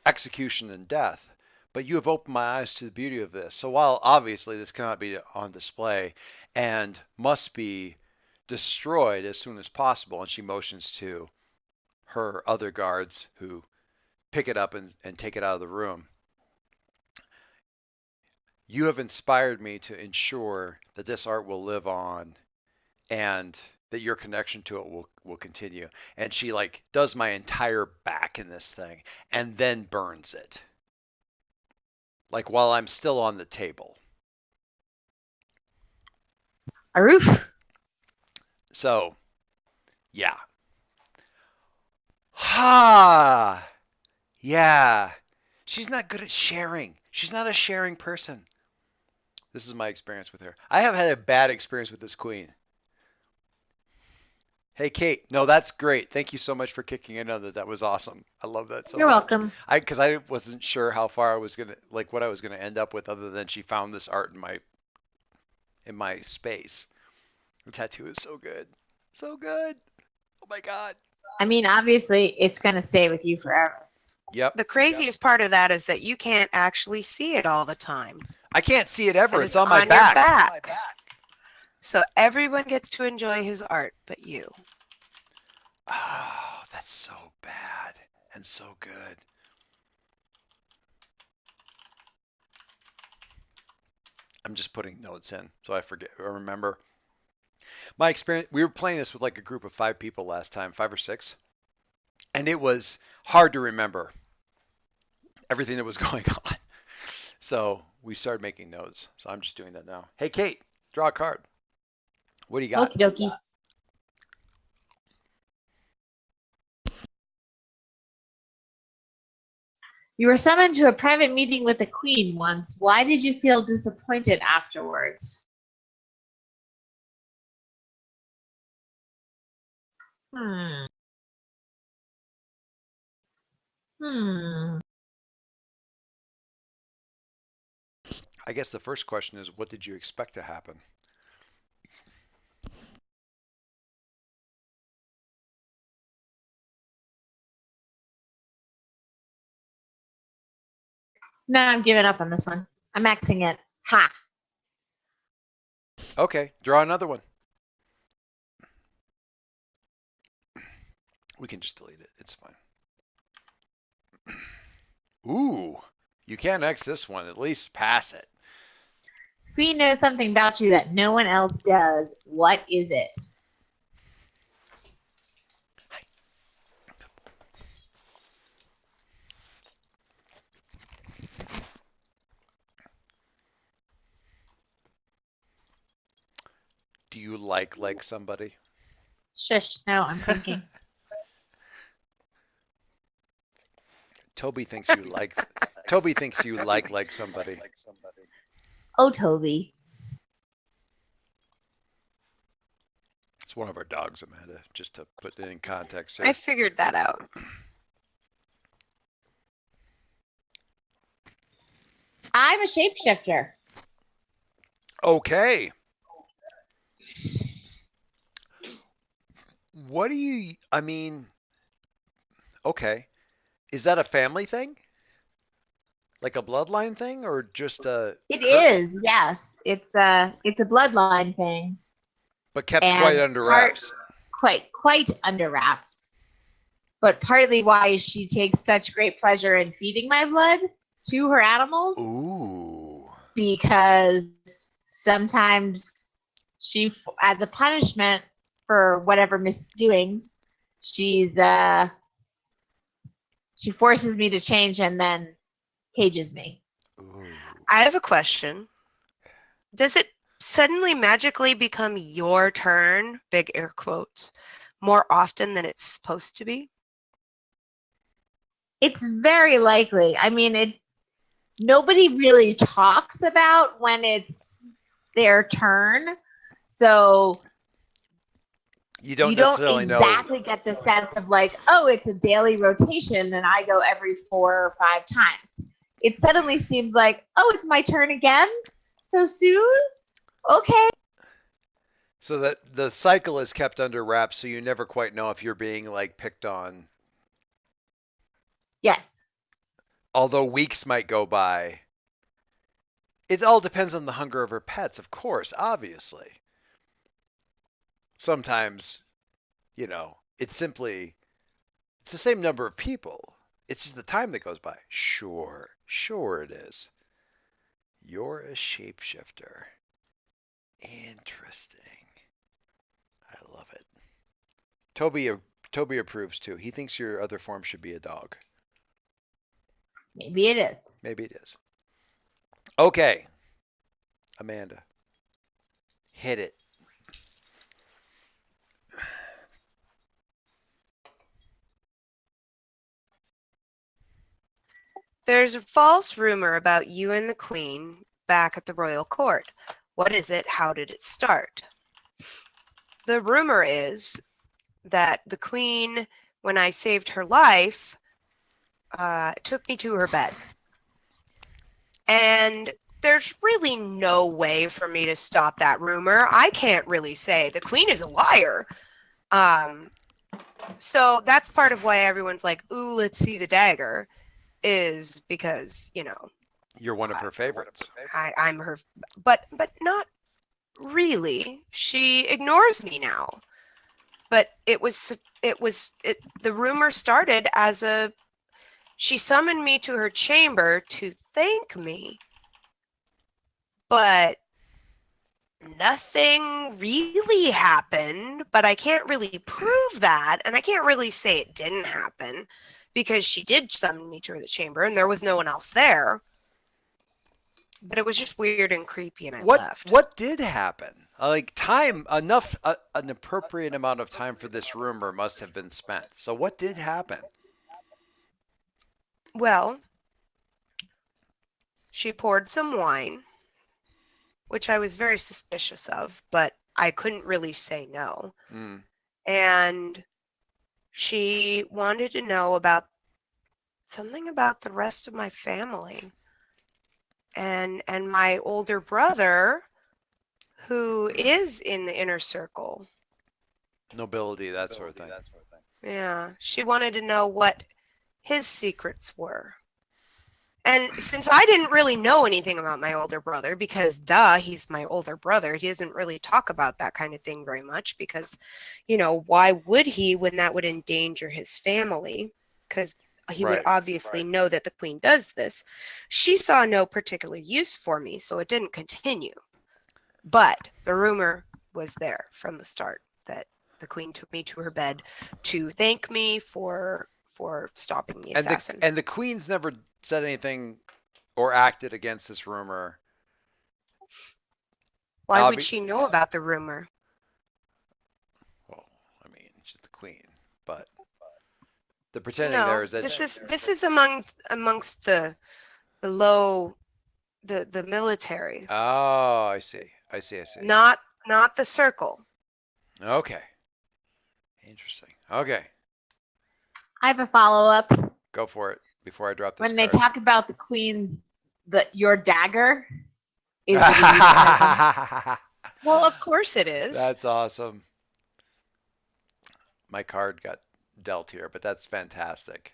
execution and death. But you have opened my eyes to the beauty of this. So while obviously this cannot be on display and must be destroyed as soon as possible, and she motions to her other guards who pick it up and take it out of the room, you have inspired me to ensure that this art will live on and that your connection to it will continue. And she does my entire back in this thing and then burns it. While I'm still on the table. Aroof. So Yeah. Ha! Yeah. She's not good at sharing. She's not a sharing person. This is my experience with her. I have had a bad experience with this queen. Hey, Kate. No, that's great. Thank you so much for kicking in on that. That was awesome. I love that so You're much. welcome. Because I wasn't sure how far I was gonna like what I was gonna end up with, other than she found this art in my space. The tattoo is so good, so good. Oh my god. I mean, obviously, it's going to stay with you forever. Yep. The craziest part of that is that you can't actually see it all the time. I can't see it ever. And It's it's on my your back. back. So everyone gets to enjoy his art, but you. Oh, that's so bad and so good. I'm just putting notes in so I forget or remember. My experience, we were playing this with like a group of 5 people last time, 5 or 6, and it was hard to remember everything that was going on. So we started making notes. So I'm just doing that now. Hey, Kate, draw a card. What do you got? Okie dokie. You were summoned to a private meeting with the queen once. Why did you feel disappointed afterwards? Hmm. Hmm. I guess the first question is, what did you expect to happen? No, I'm giving up on this one. I'm maxing it. Ha. Okay, draw another one. We can just delete it. It's fine. Ooh, you can't X this one. At least pass it. Queen knows something about you that no one else does. What is it? Do you like somebody? Shush. No, I'm thinking. Toby thinks you like. Toby thinks you like somebody. Oh, Toby. It's one of our dogs, Amanda. Just to put it in context I here. figured that out. I'm a shapeshifter. Okay. What do you? I mean, okay. Is that a family thing? Like a bloodline thing, or just a? It is, yes. It's a bloodline thing. But kept quite And under wraps. quite under wraps. But partly why she takes such great pleasure in feeding my blood to her animals. Ooh. Because sometimes she, as a punishment for whatever misdoings, she forces me to change and then cages me. Ooh. I have a question. Does it suddenly magically become your turn, big air quotes, more often than it's supposed to be? It's very likely. I mean, nobody really talks about when it's their turn. So You don't you don't necessarily exactly know. get the sense of like, oh, it's a daily rotation and I go every 4 or 5 times. It suddenly seems like, oh, it's my turn again? So soon? Okay. So that the cycle is kept under wraps, so you never quite know if you're being like picked on. Yes. Although weeks might go by. It all depends on the hunger of her pets, of course, obviously. Sometimes, it's the same number of people. It's just the time that goes by. Sure it is. You're a shapeshifter. Interesting. I love it. Toby approves too. He thinks your other form should be a dog. Maybe it is. Maybe it is. Okay. Amanda. Hit it. There's a false rumor about you and the Queen back at the royal court. What is it? How did it start? The rumor is that the Queen, when I saved her life, took me to her bed. And there's really no way for me to stop that rumor. I can't really say the Queen is a liar. So that's part of why everyone's like, ooh, let's see the dagger, is because, You're one of her favorites. I'm her, but not really. She ignores me now. But the rumor started as she summoned me to her chamber to thank me, but nothing really happened. But I can't really prove that, and I can't really say it didn't happen because she did summon me to the chamber and there was no one else there. But it was just weird and creepy, and I left. What did happen? Like time, enough, an appropriate amount of time for this rumor must have been spent. So what did happen? Well, she poured some wine, which I was very suspicious of, but I couldn't really say no. And she wanted to know about something about the rest of my family. And my older brother, who is in the inner circle. Nobility, that sort of thing. Yeah, she wanted to know what his secrets were. And since I didn't really know anything about my older brother, because he's my older brother, he doesn't really talk about that kind of thing very much because, why would he when that would endanger his family? Because he would obviously know that the Queen does this. She saw no particular use for me, so it didn't continue. But the rumor was there from the start that the Queen took me to her bed to thank me for stopping the assassin. And the Queen's never said anything or acted against this rumor. Why would she know about the rumor? Well, I mean, she's the Queen, but the pretending there is that this is amongst the low, the military. Oh, I see. Not the circle. Okay. Interesting. Okay. I have a follow-up. Go for it before I drop this When they card. talk about the Queen's, your dagger is Well, of course it is. That's awesome. My card got dealt here, but that's fantastic.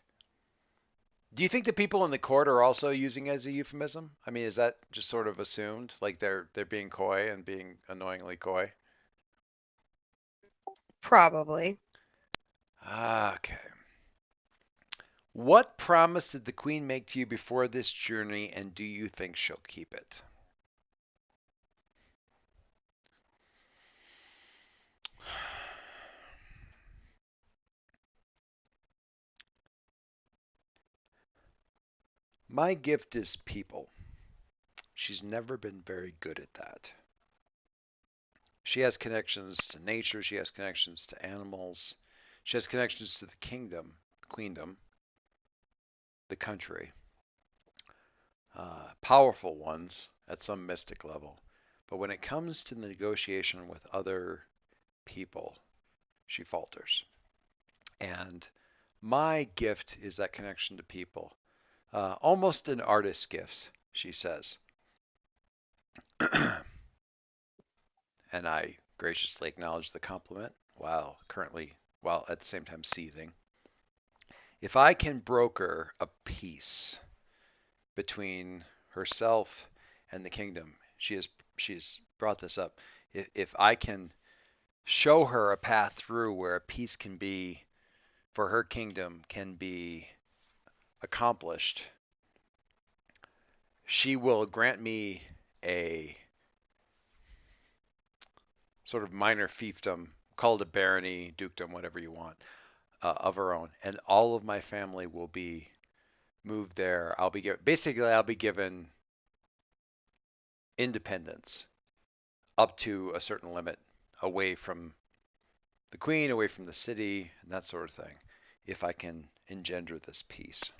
Do you think the people in the court are also using it as a euphemism? I mean, is that just sort of assumed, like they're being coy and being annoyingly coy? Probably. Okay. What promise did the Queen make to you before this journey, and do you think she'll keep it? My gift is people. She's never been very good at that. She has connections to nature. She has connections to animals. She has connections to the kingdom, queendom, the country. Powerful ones at some mystic level. But when it comes to the negotiation with other people, she falters. And my gift is that connection to people. Almost an artist's gift, she says. And I graciously acknowledge the compliment while at the same time seething. If I can broker a peace between herself and the kingdom, she's brought this up. If I can show her a path through where a peace can be for her kingdom can be accomplished, she will grant me a sort of minor fiefdom, call it a barony, dukedom, whatever you want, of her own, and all of my family will be moved there. I'll be given independence up to a certain limit, away from the Queen, away from the city, and that sort of thing, if I can engender this peace.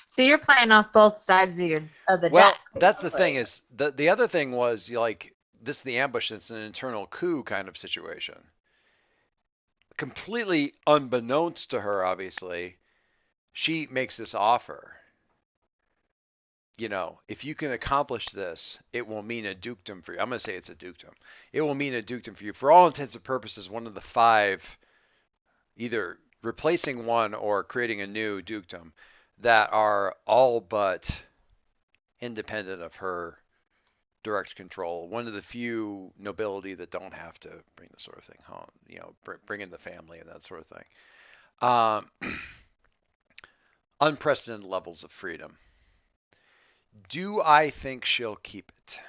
So you're playing off both sides of the Well, deck. that's the Basically. thing is the other thing was like this is the ambush. It's an internal coup kind of situation. Completely unbeknownst to her, obviously, she makes this offer. If you can accomplish this, it will mean a dukedom for you. I'm going to say it's a dukedom. It will mean a dukedom for you. For all intents and purposes, one of the five, either replacing one or creating a new dukedom, that are all but independent of her direct control. One of the few nobility that don't have to bring the sort of thing home, bring in the family and that sort of thing. Unprecedented levels of freedom. Do I think she'll keep it?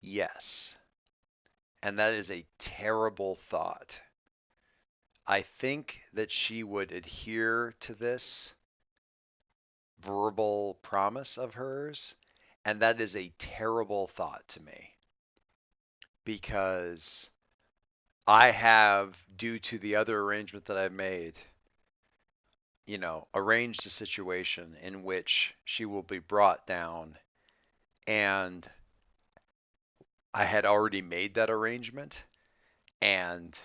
Yes. And that is a terrible thought. I think that she would adhere to this verbal promise of hers, and that is a terrible thought to me because I have, due to the other arrangement that I've made, arranged a situation in which she will be brought down, and I had already made that arrangement, and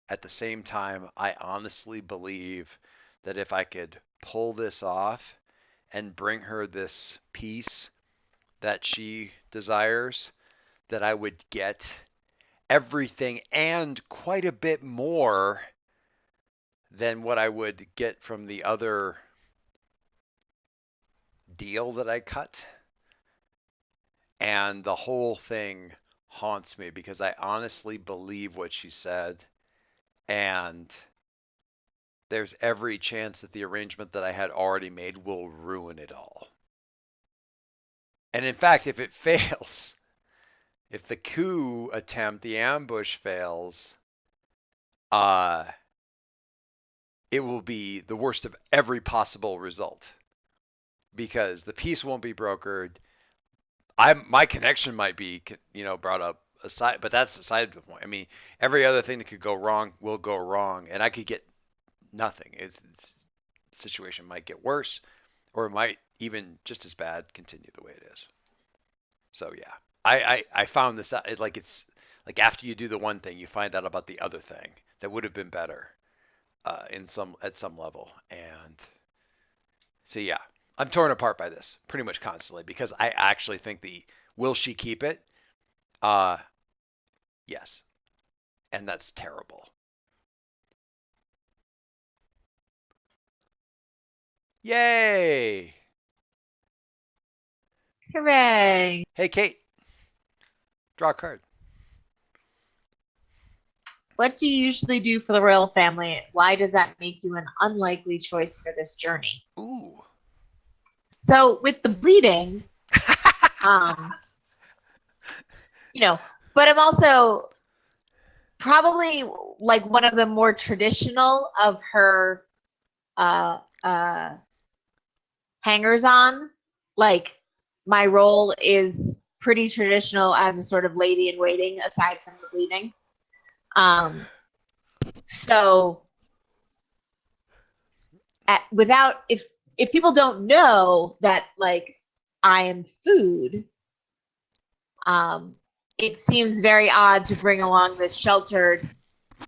at the same time, I honestly believe that if I could pull this off and bring her this peace that she desires, that I would get everything and quite a bit more than what I would get from the other deal that I cut. And the whole thing haunts me because I honestly believe what she said. And there's every chance that the arrangement that I had already made will ruin it all. And in fact, if it fails, if the coup attempt, the ambush fails, it will be the worst of every possible result because the peace won't be brokered. My connection might be, brought up aside, but that's aside the point. I mean, every other thing that could go wrong will go wrong, and I could get nothing. The situation might get worse, or it might even just as bad continue the way it is. So yeah, I found this out. It's like after you do the one thing, you find out about the other thing that would have been better at some level. And so yeah, I'm torn apart by this pretty much constantly because I actually think will she keep it? Uh, yes, and that's terrible. Yay! Hooray! Hey Kate, draw a card. What do you usually do for the royal family? Why does that make you an unlikely choice for this journey? Ooh. So with the bleeding, um, but I'm also probably like one of the more traditional of her uh hangers on. Like my role is pretty traditional as a sort of lady in waiting aside from the bleeding. So without if people don't know that like I am food, um, it seems very odd to bring along this sheltered,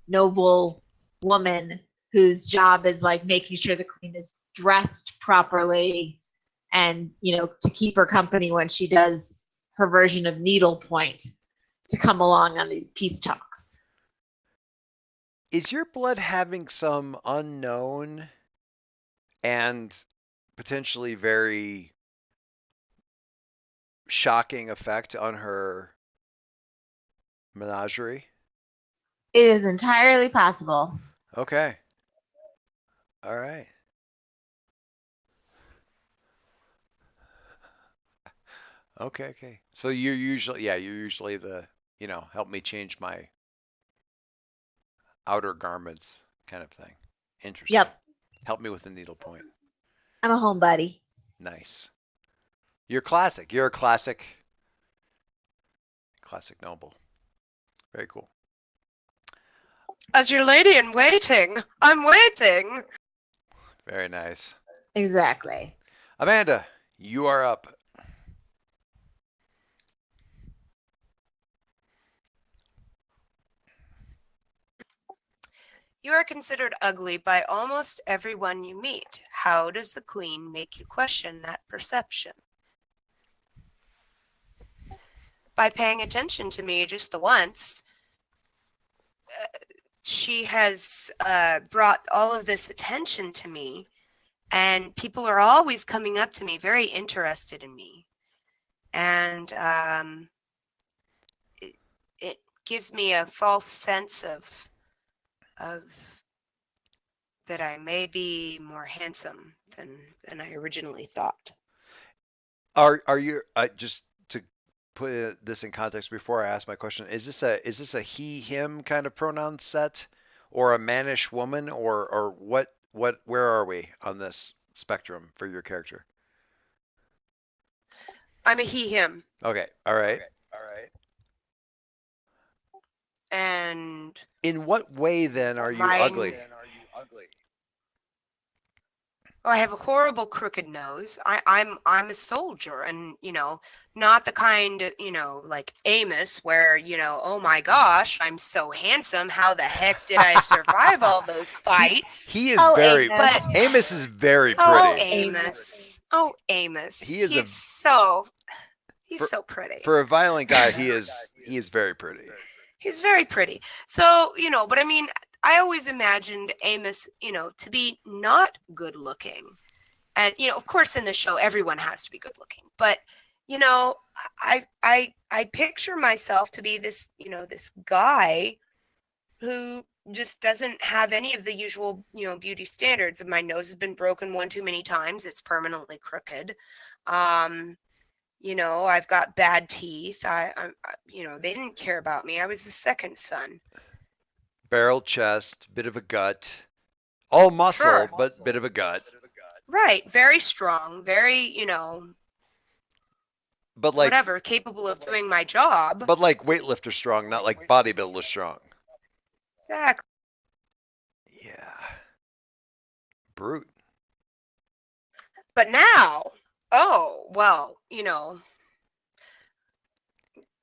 noble woman whose job is like making sure the queen is dressed properly and to keep her company when she does her version of needlepoint to come along on these peace talks. Is your blood having some unknown and potentially very shocking effect on her menagerie? It is entirely possible. Okay. All right. Okay, okay. So you're usually the, help me change my outer garments kind of thing. Interesting. Yep. Help me with the needlepoint. I'm a homebody. Nice. You're classic. You're a classic noble. Very cool. As your lady in waiting, I'm waiting. Very nice. Exactly. Amanda, you are up. You are considered ugly by almost everyone you meet. How does the queen make you question that perception? By paying attention to me just the once, she has brought all of this attention to me, and people are always coming up to me, very interested in me. And it gives me a false sense of that I may be more handsome than I originally thought. Are you just to put this in context before I ask my question? Is this a he him kind of pronoun set, or a mannish woman, or what? Where are we on this spectrum for your character? I'm a he him. Okay. All right. And In what way then are you mine ugly? I have a horrible crooked nose. I'm a soldier, and not the kind, like Amos, where oh my gosh, I'm so handsome. How the heck did I survive all those fights? He is Oh, very. Amos. But Amos is very oh, pretty. Amos. Oh, Amos. He is He's so pretty. For a violent guy, he is very pretty. He's very pretty. So, but I mean, I always imagined Amos, to be not good looking. And, of course, in the show, everyone has to be good looking. But, I picture myself to be this, this guy who just doesn't have any of the usual, beauty standards. My nose has been broken one too many times. It's permanently crooked. I've got bad teeth. They didn't care about me. I was the second son. Barrel chest, bit of a gut, all muscle, Sure. but bit of a gut. Right. Very strong. Very, But like, whatever, capable of doing my job. but like weightlifter strong, not like bodybuilder strong. Exactly. Yeah. Brute. But now, oh, well,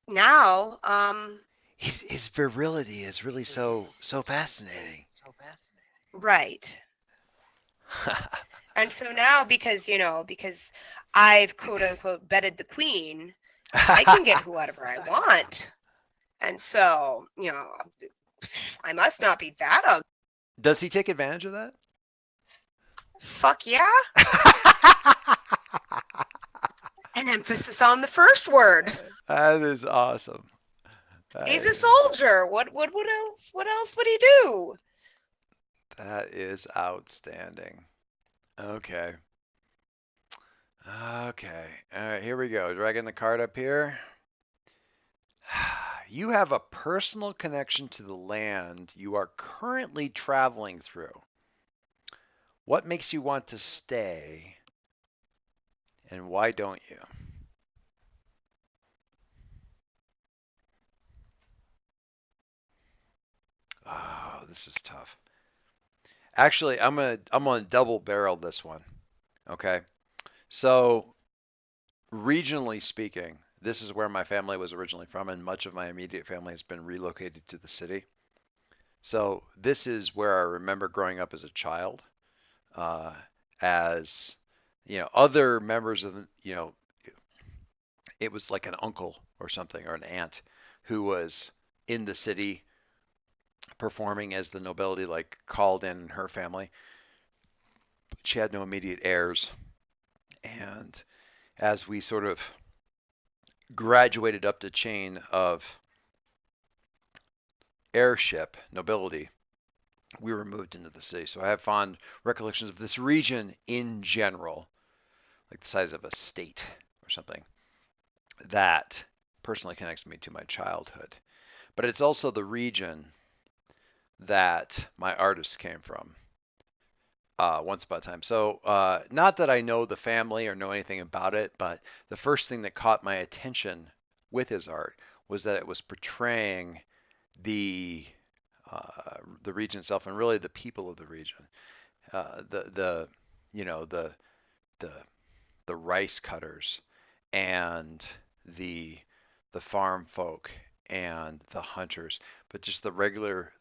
now, His virility is really so fascinating. right. And so now, because I've quote unquote bedded the queen, I can get whoever I want. And so, I must not be that ugly. Does he take advantage of that? Fuck yeah. An emphasis on the first word. That is awesome. He's a soldier. What else? What else would he do? That is outstanding. Okay. Okay. All right, here we go. Dragging the card up here. You have a personal connection to the land you are currently traveling through. What makes you want to stay, and why don't you? Oh, this is tough. Actually, I'm gonna double barrel this one. Okay. So, regionally speaking, this is where my family was originally from, and much of my immediate family has been relocated to the city. So this is where I remember growing up as a child, as other members of it was like an uncle or something or an aunt who was in the city performing as the nobility, like called in her family. She had no immediate heirs, and as we sort of graduated up the chain of heirship, nobility, we were moved into the city. So I have fond recollections of this region in general, like the size of a state or something, that personally connects me to my childhood. But it's also the region that my artist came from. once upon a time. So not that I know the family or know anything about it, but the first thing that caught my attention with his art was that it was portraying the region itself and really the people of the region. The you know the the rice cutters and the the farm folk and the hunters, but just the regular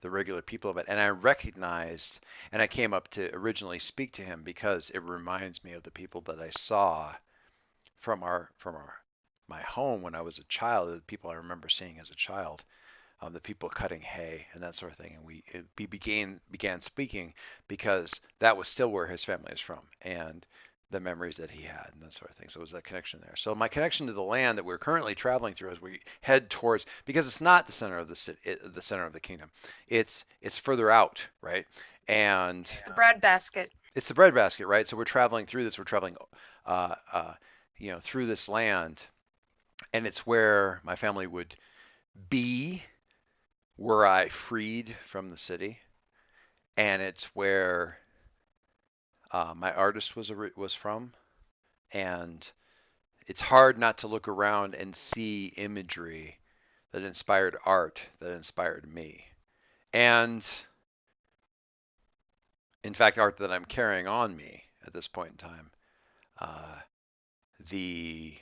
people of it. And I recognized, and I came up to originally speak to him because it reminds me of the people that I saw from our my home when I was a child, the people I remember seeing as a child, the people cutting hay and that sort of thing. And we began speaking because that was still where his family is from and the memories that he had and that sort of thing. So it was that connection there. So my connection to the land that we're currently traveling through as we head towards, because it's not the center of the city, the center of the kingdom. It's further out, right? And It's the breadbasket. it's the breadbasket, right? So we're traveling through this. We're traveling, uh, uh, through this land, and it's where my family would be were I freed from the city, and it's where my artist was from, and it's hard not to look around and see imagery that inspired art that inspired me, and in fact, art that I'm carrying on me at this point in time. The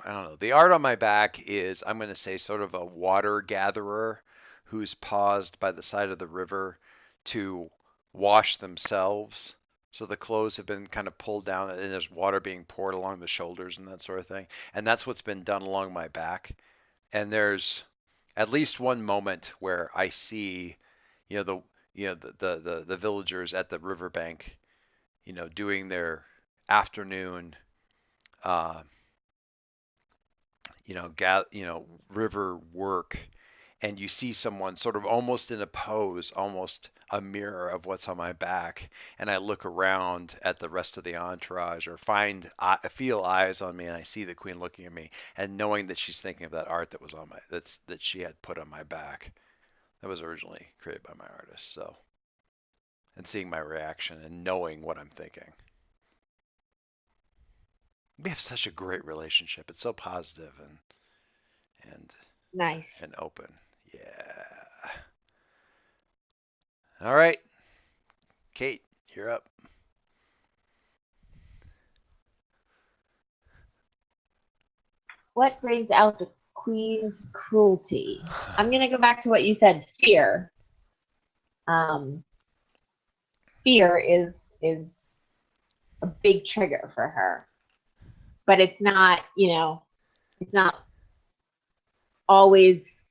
I don't know. The art on my back is, I'm going to say, sort of a water gatherer who's paused by the side of the river to wash themselves. So the clothes have been kind of pulled down and there's water being poured along the shoulders and that sort of thing. And that's what's been done along my back. And there's at least one moment where I see, the villagers at the riverbank, doing their afternoon uh, river work, and you see someone sort of almost in a pose, almost a mirror of what's on my back, and I look around at the rest of the entourage or I feel eyes on me, and I see the queen looking at me, and knowing that she's thinking of that art that was on that she had put on my back, that was originally created by my artist. So, and seeing my reaction and knowing what I'm thinking. We have such a great relationship. It's so positive and Nice. and open. Yeah. All right, Kate, you're up. What brings out the queen's cruelty? I'm gonna go back to what you said. Fear. Um, fear is a big trigger for her, but it's not. It's not always.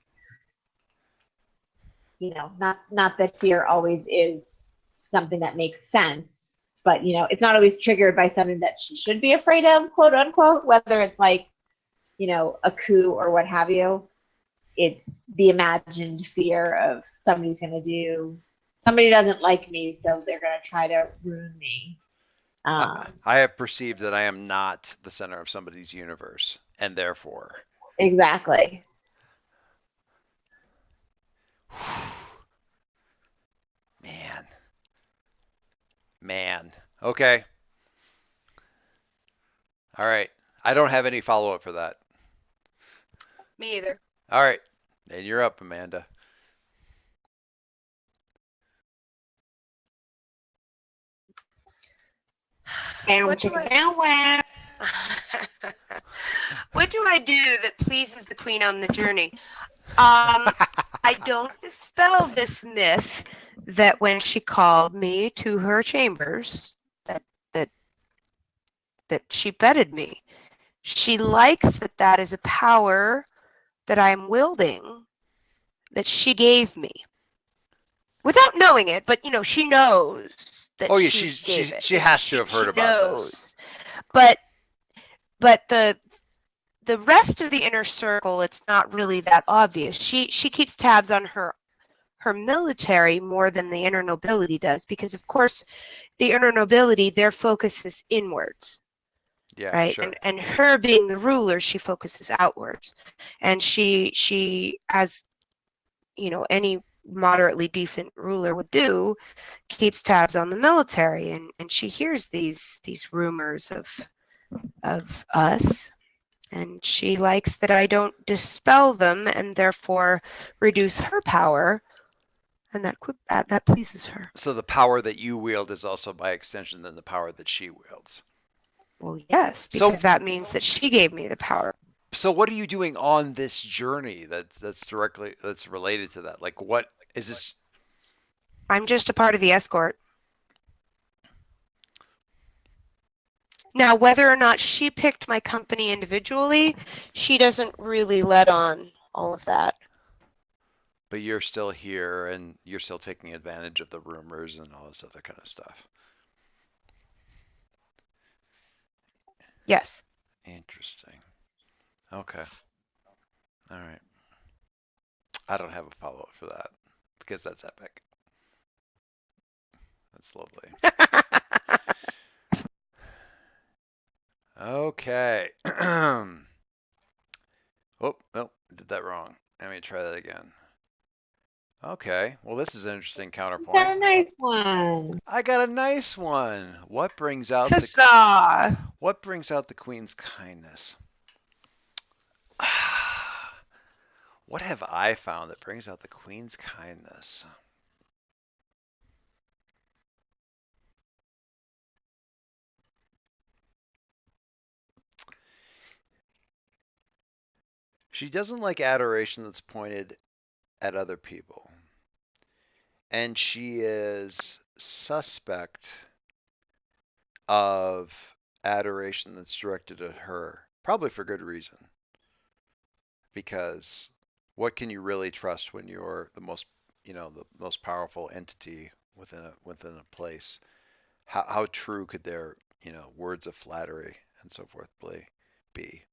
Not that fear always is something that makes sense, but it's not always triggered by something that she should be afraid of, quote unquote, whether it's like, a coup or what have you. It's the imagined fear of somebody doesn't like me, so they're going to try to ruin me. I have perceived that I am not the center of somebody's universe, and therefore. Exactly. Man. Okay. All right. I don't have any follow-up for that. Me either. All right. And you're up, Amanda. What do I do that pleases the queen on the journey? I don't dispel this myth that when she called me to her chambers, that she betted me. She likes that is a power that I'm wielding, that she gave me, without knowing it. But she knows that. Oh yeah, she has to have heard about this. But the rest of the inner circle, it's not really that obvious. She keeps tabs on her military more than the inner nobility does, because of course the inner nobility, their focus is inwards. Yeah, right. Sure. And her being the ruler, she focuses outwards, and she as any moderately decent ruler would do, keeps tabs on the military, and she hears these rumors of us, and she likes that I don't dispel them and therefore reduce her power, and that pleases her. So the power that you wield is also by extension then the power that she wields. Well, yes, So because that means that she gave me the power. so what are you doing on this journey that's related to that? Like what is this? I'm just a part of the escort. Now, whether or not she picked my company individually, she doesn't really let on all of that. But you're still here and you're still taking advantage of the rumors and all this other kind of stuff. Yes. Interesting. Okay. All right. I don't have a follow-up for that because that's epic. That's lovely. Okay. Oh, no, did that wrong. Let me try that again. Okay. Well, this is an interesting counterpoint. Got a nice one. I got a nice one. What brings out Huzzah! the queen's kindness? What have I found that brings out the queen's kindness? She doesn't like adoration that's pointed at other people. And she is suspect of adoration that's directed at her, probably for good reason. Because what can you really trust when you're the most, the most powerful entity within a place? How true could their, words of flattery and so forth be?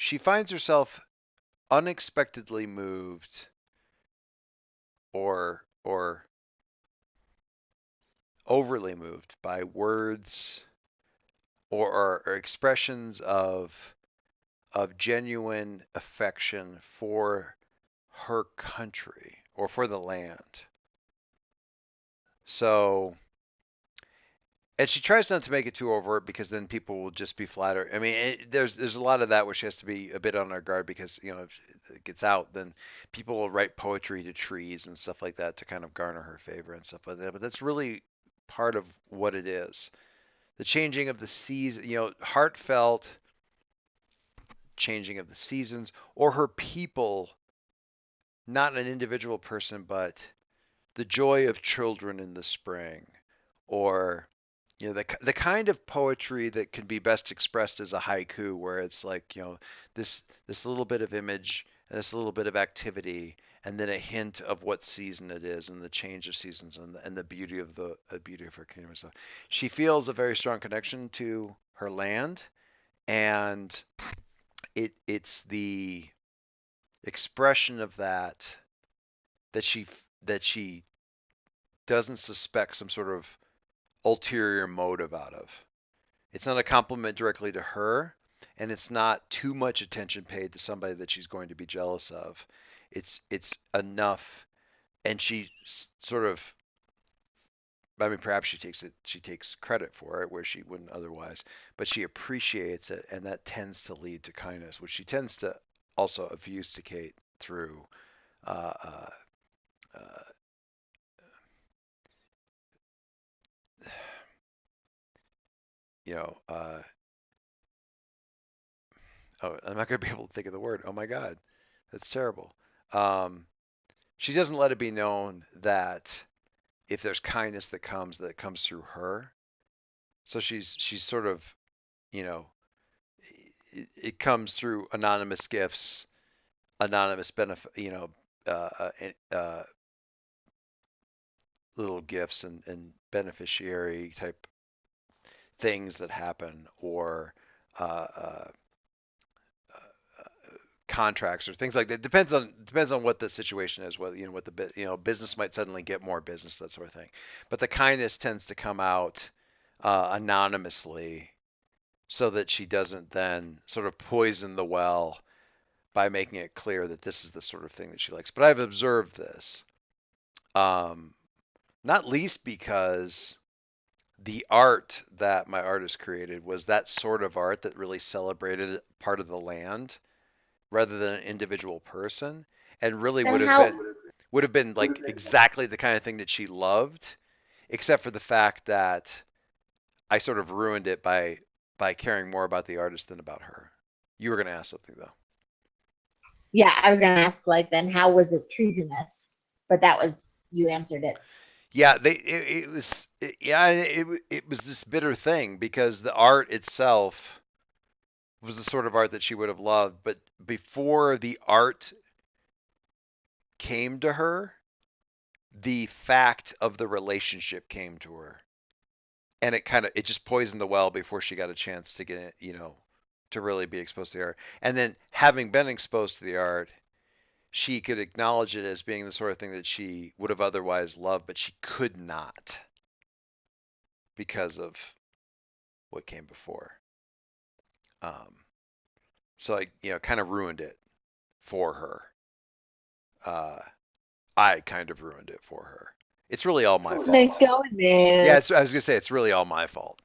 She finds herself unexpectedly moved or overly moved by words or expressions of genuine affection for her country or for the land. So, and she tries not to make it too overt because then people will just be flattered. I mean, there's a lot of that where she has to be a bit on her guard because if it gets out, then people will write poetry to trees and stuff like that to kind of garner her favor and stuff like that. But that's really part of what it is. The changing of the season, heartfelt changing of the seasons, or her people, not an individual person, but the joy of children in the spring, or the kind of poetry that can be best expressed as a haiku, where it's like this little bit of image and this little bit of activity, and then a hint of what season it is, and the change of seasons, and the beauty of her kingdom. So she feels a very strong connection to her land, and it's the expression of that she doesn't suspect some sort of ulterior motive out of. It's not a compliment directly to her, and it's not too much attention paid to somebody that she's going to be jealous of. It's enough, and she sort of, I mean, perhaps she takes credit for it where she wouldn't otherwise, but she appreciates it, and that tends to lead to kindness, which she tends to also obfuscate through uh, uh, uh, you know, oh, I'm not going to be able to think of the word. Oh my God, that's terrible. She doesn't let it be known that if there's kindness that it comes through her. So she's sort of, you know, it comes through anonymous gifts, anonymous benefit, little gifts and beneficiary type things that happen, or uh, uh, contracts or things like that. Depends on what the situation is. Whether what the business might suddenly get more business, that sort of thing. But the kindness tends to come out anonymously, so that she doesn't then sort of poison the well by making it clear that this is the sort of thing that she likes. But I've observed this, not least because the art that my artist created was that sort of art that really celebrated part of the land rather than an individual person, and really Then would have been like exactly the kind of thing that she loved, except for the fact that I sort of ruined it by caring more about the artist than about her. You were going to ask something though. Yeah, I was gonna ask like then how was it treasonous? But that was you answered it. Yeah, it was it was this bitter thing because the art itself was the sort of art that she would have loved, but before the art came to her, the fact of the relationship came to her. And it just poisoned the well before she got a chance to get, to really be exposed to the art. And then having been exposed to the art, she could acknowledge it as being the sort of thing that she would have otherwise loved, but she could not because of what came before. So I, kind of ruined it for her. I kind of ruined it for her. It's really all my fault. Nice going, man. Yeah, I was gonna say it's really all my fault.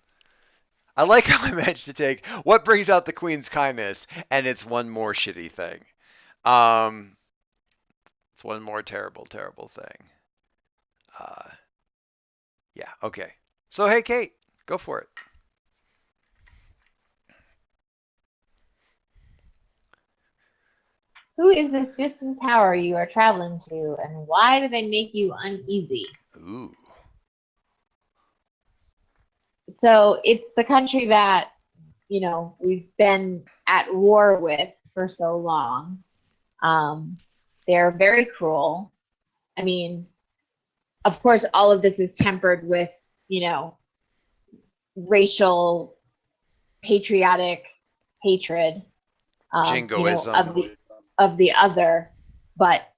I like how I managed to take what brings out the queen's kindness, and it's one more shitty thing. It's one more terrible, terrible thing. Yeah, okay. So hey, Kate, go for it. Who is this distant power you are traveling to, and why do they make you uneasy? Ooh. So it's the country that, we've been at war with for so long. They're very cruel. I mean, of course, all of this is tempered with, racial, patriotic hatred, Jingoism. of the other. But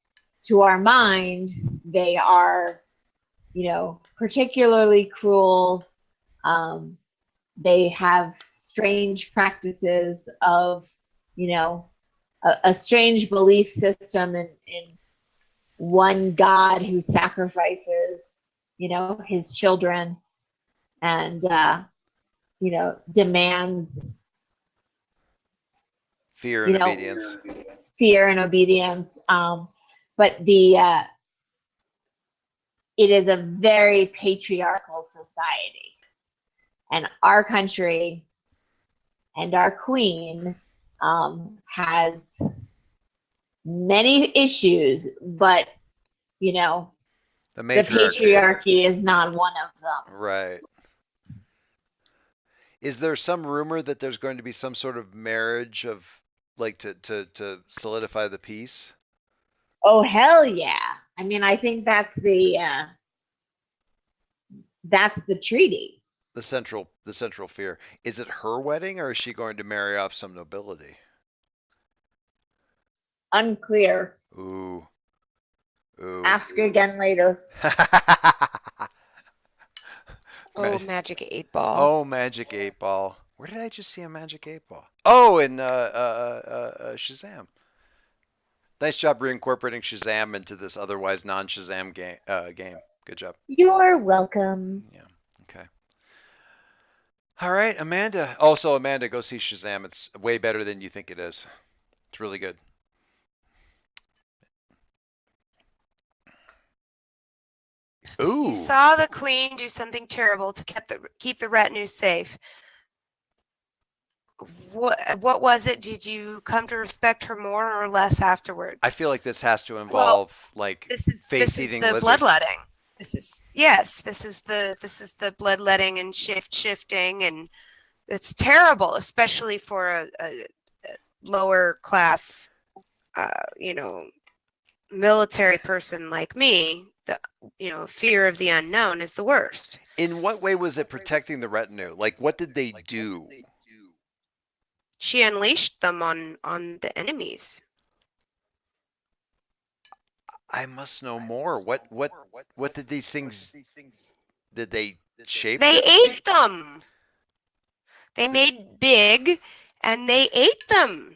to our mind, they are, particularly cruel. They have strange practices of, a strange belief system in one God who sacrifices, his children and, demands Fear and obedience. Fear and obedience. But it is a very patriarchal society. And our country and our queen has many issues, but the patriarchy is not one of them. Right. Is there some rumor that there's going to be some sort of marriage of like to solidify the peace? Oh hell yeah. I mean, I think that's the treaty. The central fear. Is it her wedding or is she going to marry off some nobility? Unclear. Ooh. Ask her again later. Oh, Magic 8 Ball. Oh, Magic 8 Ball. Where did I just see a Magic 8 Ball? Oh, in Shazam. Nice job reincorporating Shazam into this otherwise non-Shazam game. Good job. You're welcome. Yeah. Okay. All right, Amanda. Also, Amanda, go see Shazam. It's way better than you think it is. It's really good. Ooh. You saw the queen do something terrible to keep the retinue safe. What was it? Did you come to respect her more or less afterwards? I feel like this has to involve face-eating the lizards. bloodletting. This is the bloodletting and shifting, and it's terrible, especially for a lower class, military person like me. The fear of the unknown is the worst. In what way was it protecting the retinue? Like, what did they do? She unleashed them on the enemies. I must know more. What did these things? Did they shape? They ate them. They made big, and they ate them.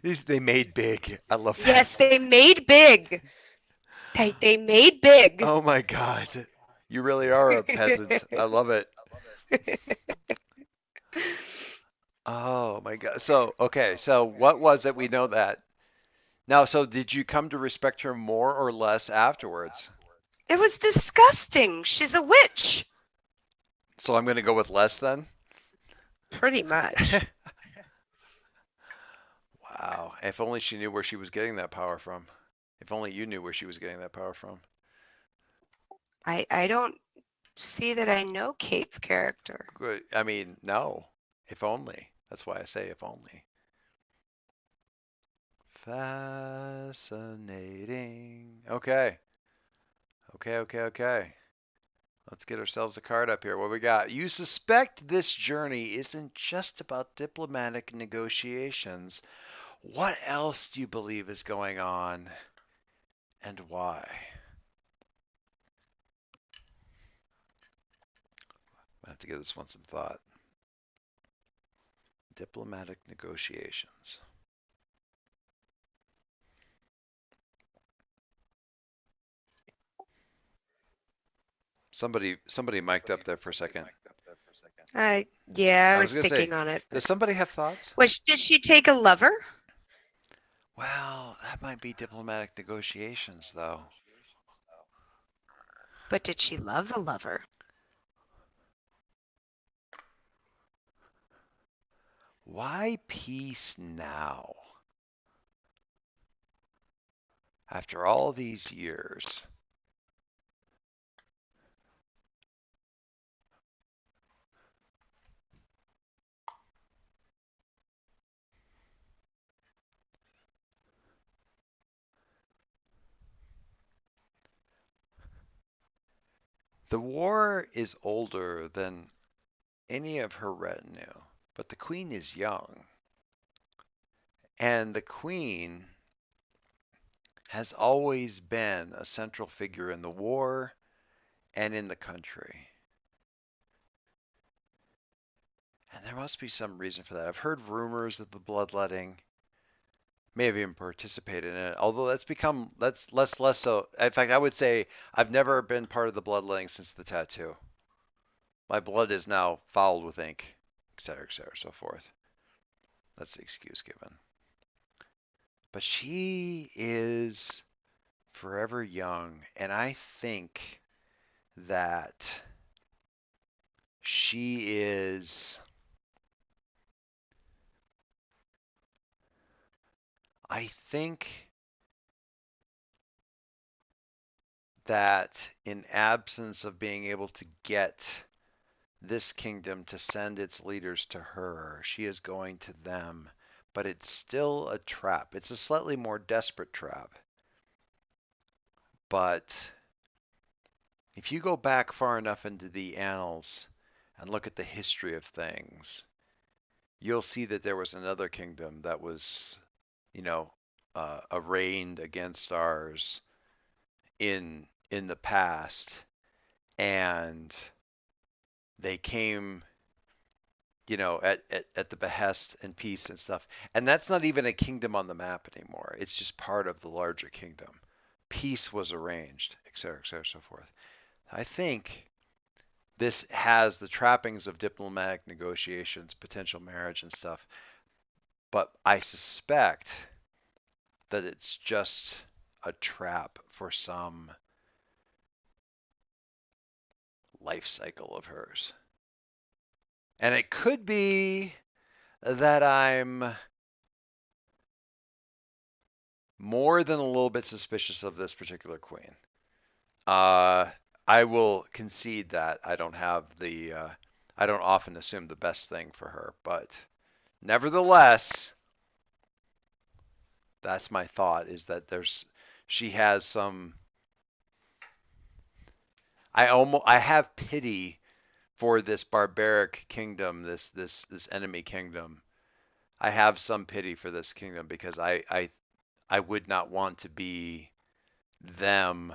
They made big. I love that. Yes, they made big. They made big. Oh my God. You really are a peasant. I love it. Oh my God. So, okay. So what was it? We know that. Now, so did you come to respect her more or less afterwards? It was disgusting. She's a witch. So I'm going to go with less then. Pretty much. Wow. If only she knew where she was getting that power from. If only you knew where she was getting that power from. I don't see that I know Kate's character. Good. I mean, no. If only. That's why I say if only. Fascinating. Okay. Okay. Let's get ourselves a card up here. What we got? You suspect this journey isn't just about diplomatic negotiations. What else do you believe is going on and why? I have to give this one some thought. Diplomatic negotiations. Somebody mic'd up there for a second. Yeah, I I was was gonna say, thinking on it. does somebody have thoughts? Which did she take a lover? Well, that might be diplomatic negotiations, though. But did she love the lover? Why peace now? After all these years. The war is older than any of her retinue, but the queen is young. And the queen has always been a central figure in the war and in the country. And there must be some reason for that. I've heard rumors of the bloodletting. May have even participated in it, although that's less so. In fact, I would say I've never been part of the bloodletting since the tattoo. My blood is now fouled with ink, etc., so forth. That's the excuse given. But she is forever young, and I think that she is. I think that in absence of being able to get this kingdom to send its leaders to her, she is going to them. But it's still a trap. It's a slightly more desperate trap. But if you go back far enough into the annals and look at the history of things, you'll see that there was another kingdom that was, arraigned against ours in the past, and they came, at the behest and peace and stuff. And that's not even a kingdom on the map anymore. It's just part of the larger kingdom. Peace was arranged, etc., so forth. I think this has the trappings of diplomatic negotiations, potential marriage and stuff, but I suspect that it's just a trap for some life cycle of hers. And it could be that I'm more than a little bit suspicious of this particular queen. I will concede that I don't have I don't often assume the best thing for her, but nevertheless, that's my thought, is that she has some. I have pity for this barbaric kingdom, this enemy kingdom. I have some pity for this kingdom because I would not want to be them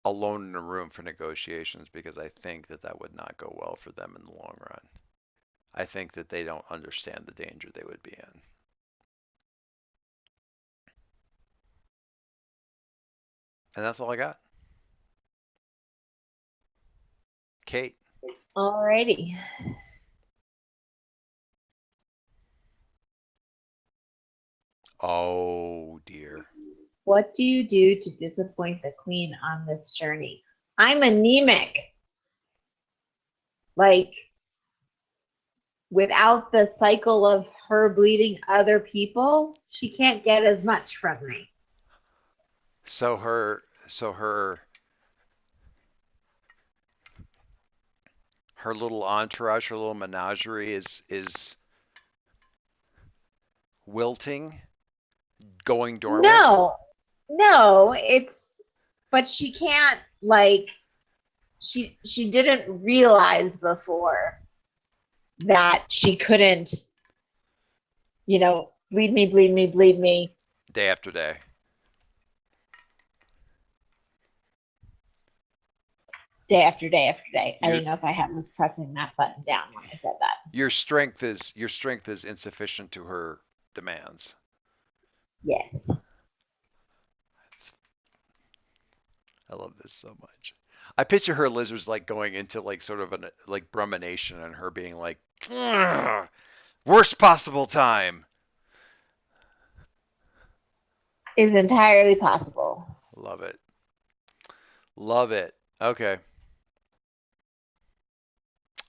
alone in a room for negotiations, because I think that would not go well for them in the long run. I think that they don't understand the danger they would be in. And that's all I got. Kate. Alrighty. Oh dear. What do you do to disappoint the queen on this journey? I'm anemic. Like, without the cycle of her bleeding other people, she can't get as much from me. So her little entourage, her little menagerie is wilting, going dormant. No, but she can't, like, she didn't realize before that she couldn't, bleed me, bleed me, bleed me. Day after day. Day after day after day. I Your didn't know if I was pressing that button down when I said that. your strength is insufficient to her demands. Yes. I love this so much. I picture her lizards like going into like sort of an like brumination and her being like, "Ugh, worst possible time. Is entirely possible. Love it. Love it. Okay.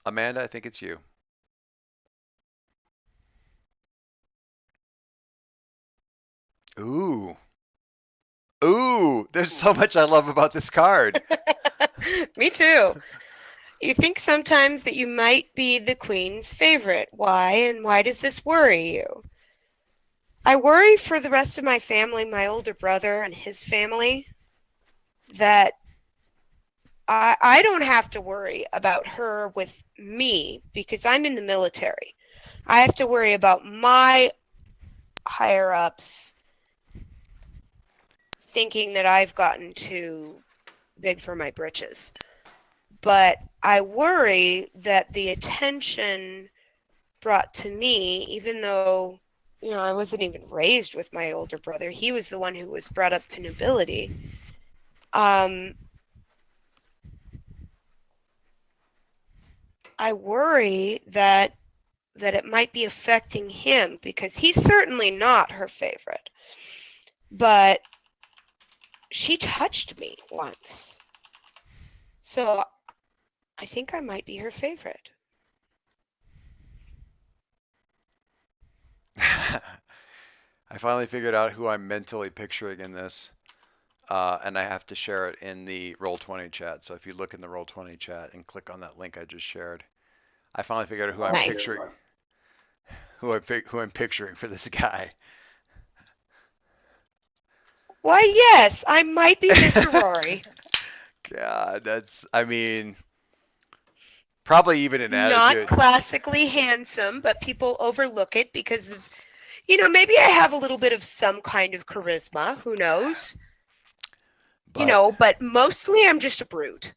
Amanda, I think it's you. Ooh. Ooh, there's so much I love about this card. Me too. You think sometimes that you might be the queen's favorite. Why, and why does this worry you? I worry for the rest of my family, my older brother and his family, that I don't have to worry about her with me because I'm in the military. I have to worry about my higher ups thinking that I've gotten too big for my britches. But I worry that the attention brought to me, even though, I wasn't even raised with my older brother, he was the one who was brought up to nobility. I worry that it might be affecting him because he's certainly not her favorite. But she touched me once. So I think I might be her favorite. I finally figured out who I'm mentally picturing in this. And I have to share it in the Roll20 chat. So if you look in the Roll20 chat and click on that link I just shared, I finally figured out who I'm Nice. picturing. Who I'm picturing for this guy. Why, yes, I might be Mr. Rory. God, probably even an Not attitude. classically handsome, but people overlook it because of, maybe I have a little bit of some kind of charisma. Who knows? But, But mostly I'm just a brute.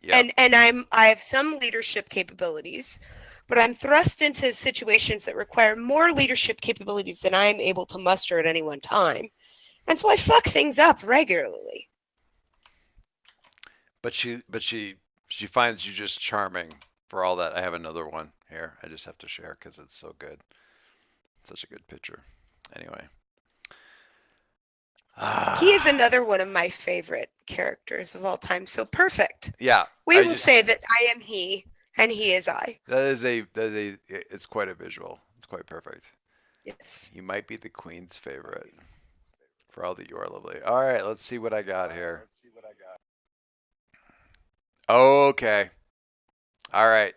yep. And I have some leadership capabilities, but I'm thrust into situations that require more leadership capabilities than I'm able to muster at any one time. And so I fuck things up regularly. But she finds you just charming for all that. I have another one here. I just have to share because it's so good. Such a good picture. Anyway. He is another one of my favorite characters of all time. So perfect. Yeah. We will say that I am he and he is I. It's quite a visual. It's quite perfect. Yes. You might be the queen's favorite. For all that you are lovely. All right, let's see what I got here. Okay. All right.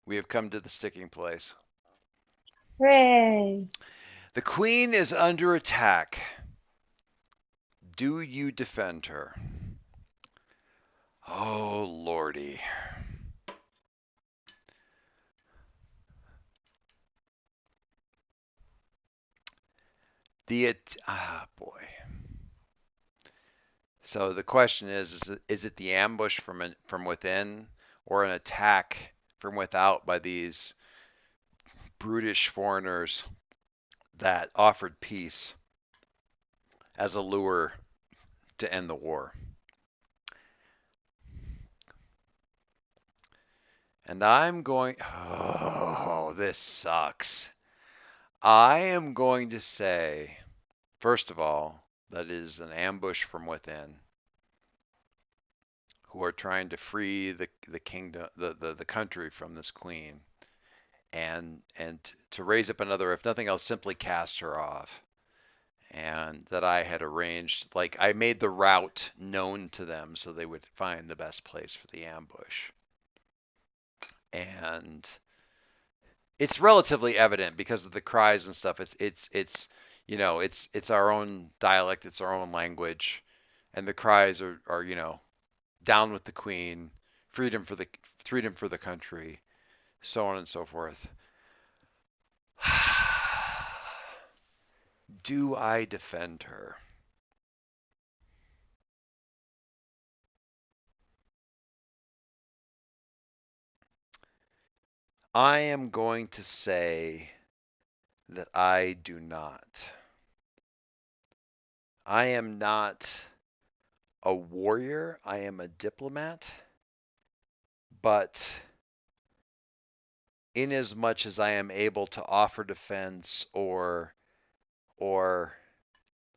We have come to the sticking place. Hooray. The queen is under attack. Do you defend her? Oh, lordy. Boy. So the question is it the ambush from within or an attack from without by these brutish foreigners that offered peace as a lure to end the war. And I'm going, oh, this sucks. I am going to say, first of all, that is an ambush from within, who are trying to free the kingdom, the country from this queen, and to raise up another, if nothing else, simply cast her off. And that I had arranged, like I made the route known to them so they would find the best place for the ambush. And it's relatively evident because of the cries and stuff. It's you know, it's our own dialect, it's our own language, and the cries are you know, down with the queen, freedom for the country, so on and so forth. Do I defend her? I am going to say that I do not. I am not a warrior, I am a diplomat, but inasmuch as I am able to offer defense or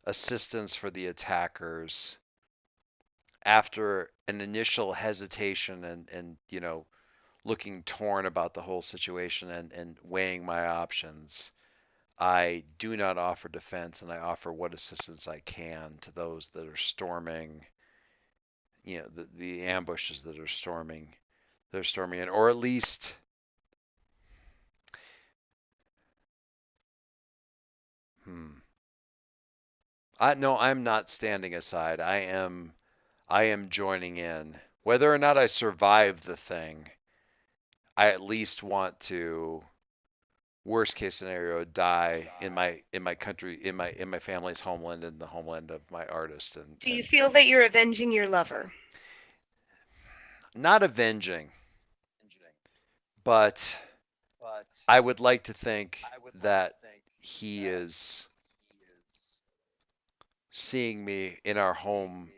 assistance for the attackers after an initial hesitation and you know, looking torn about the whole situation and weighing my options, I do not offer defense, and I offer what assistance I can to those that are storming, you know, the ambushes that are storming, in, or at least no, I'm not standing aside. I am joining in. Whether or not I survive the thing, I at least want to, worst case scenario, die in my country, in my family's homeland, and the homeland of my artist. And Do you feel that you're avenging your lover? not avenging, but I would like to think that he is seeing me in our home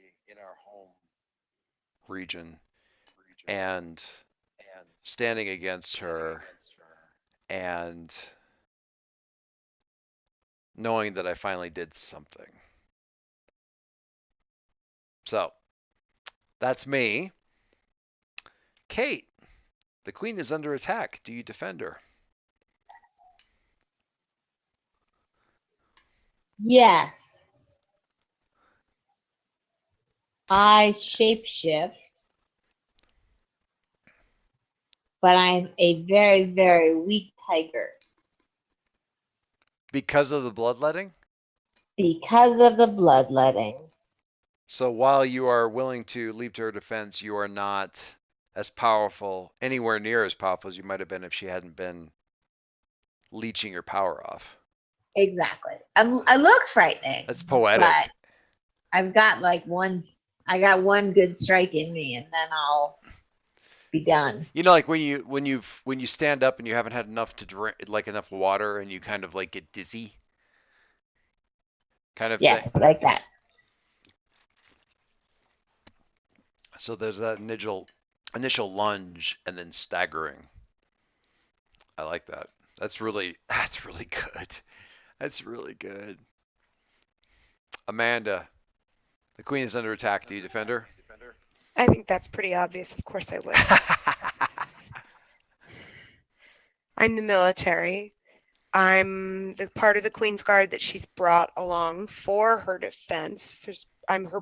region and standing against her and knowing that I finally did something. So that's me. Kate, the queen is under attack. Do you defend her? Yes. I shapeshift, but I'm a very, very weak tiger Because of the bloodletting? because of the bloodletting. So while you are willing to leap to her defense, you are not as powerful, anywhere near as powerful as you might have been if she hadn't been leeching your power off. Exactly. I look frightening. That's poetic. But I've got I got one good strike in me, and then I'll be done. You know, like when you stand up and you haven't had enough to drink, like enough water, and you kind of like get dizzy, kind of Yes, thing. like that. So there's that initial lunge and then staggering. I like that. That's really good. That's really good. Amanda, the queen is under attack. Do you defend her? I think that's pretty obvious. Of course I would. I'm the military. I'm the part of the Queen's Guard that she's brought along for her defense. I'm a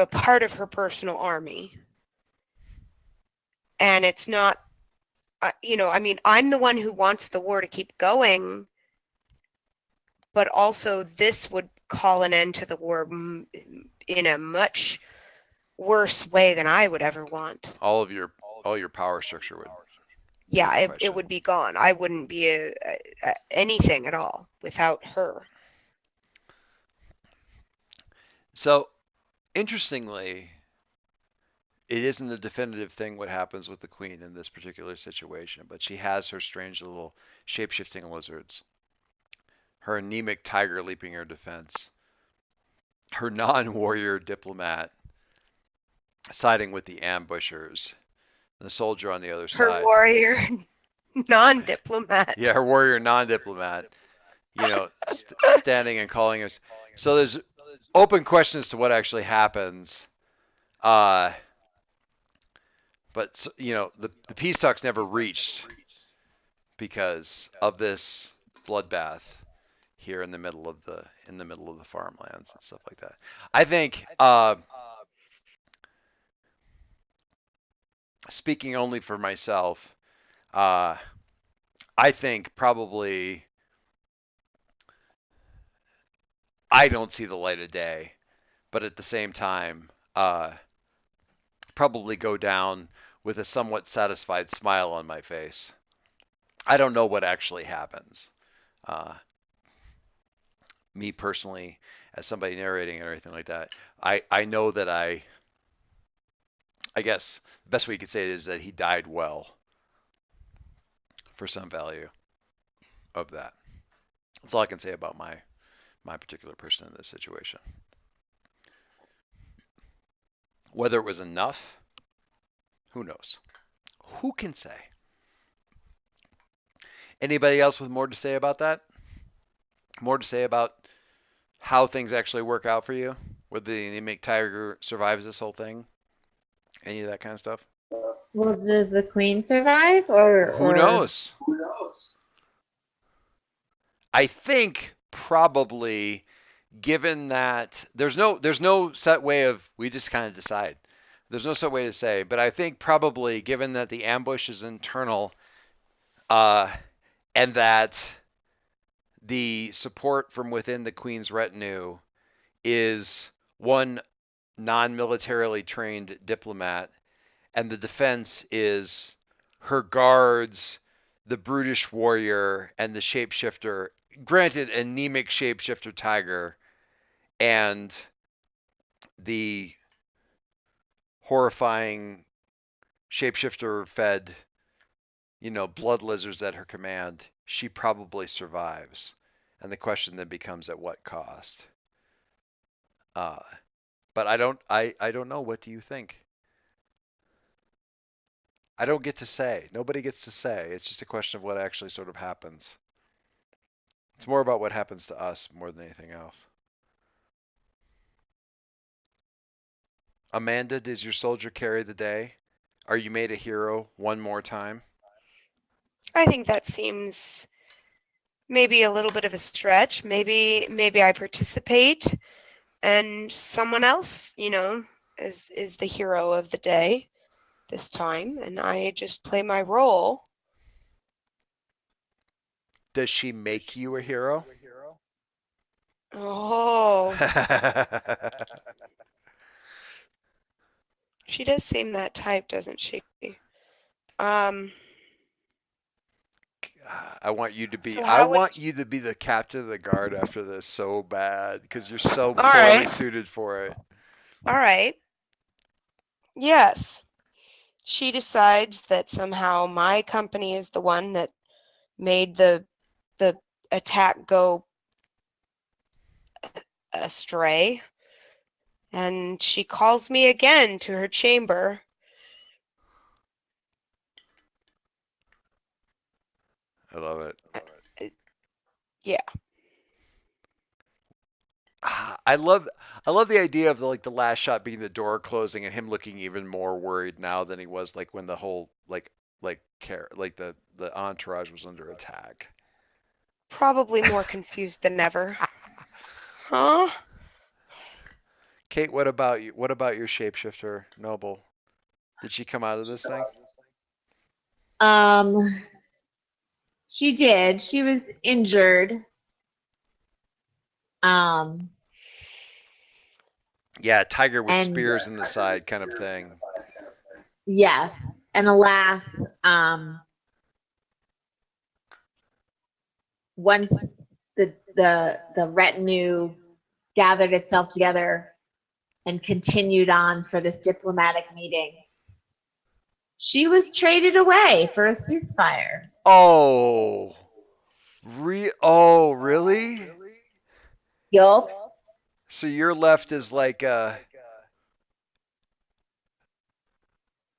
part of her personal army. And it's not, I mean, I'm the one who wants the war to keep going, but also this would call an end to the war in a much worse way than I would ever want. All your power structure would. Yeah, it would be gone. I wouldn't be anything at all without her. So, interestingly, it isn't a definitive thing what happens with the queen in this particular situation, but she has her strange little shape-shifting lizards, her anemic tiger leaping her defense, her non-warrior diplomat siding with the ambushers, and the soldier on the other Her side. warrior non-diplomat. Yeah, her warrior non-diplomat, standing and calling us. So there's open questions to what actually happens. But the peace talks never reached because of this bloodbath here in the middle of the farmlands and stuff like that. I think speaking only for myself, I think probably I don't see the light of day, but at the same time, probably go down with a somewhat satisfied smile on my face. I don't know what actually happens. Me personally, as somebody narrating or anything like that, I know that I guess the best way you could say it is that he died well for some value of that. That's all I can say about my particular person in this situation. Whether it was enough, who knows? Who can say? Anybody else with more to say about that? More to say about how things actually work out for you? Whether the anemic tiger survives this whole thing? Any of that kind of stuff? Well, does the queen survive, or Who knows? I think probably, given that there's no set way of, we just kind of decide. There's no set way to say, but I think probably, given that the ambush is internal, and that the support from within the queen's retinue is one non-militarily trained diplomat, and the defense is her guards, the brutish warrior, and the shapeshifter. Granted, anemic shapeshifter tiger, and the horrifying shapeshifter fed, blood lizards at her command, she probably survives. And the question then becomes, at what cost? But I don't know. What do you think? I don't get to say. Nobody gets to say. It's just a question of what actually sort of happens. It's more about what happens to us more than anything else. Amanda, does your soldier carry the day? Are you made a hero one more time? I think that seems maybe a little bit of a stretch. Maybe I participate and someone else, is the hero of the day this time, and I just play my role. Does she make you a hero? Oh, she does seem that type, doesn't she? I want you to be. So I how would want you to be the captain of the guard after this so bad because you're so All poorly right. suited for it. All right. Yes. She decides that somehow my company is the one that made the attack go astray. And she calls me again to her chamber. I love it. Yeah. I love the idea of the last shot being the door closing and him looking even more worried now than he was when the whole the entourage was under attack. Probably more confused than ever. Huh? Kate, what about you? What about your shapeshifter, Noble? Did she come out of this thing? She did. She was injured. Yeah, tiger with And- spears in the side kind of thing. Yes, and alas, once the retinue gathered itself together and continued on for this diplomatic meeting, she was traded away for a ceasefire. Oh, really? Yup. So your left is like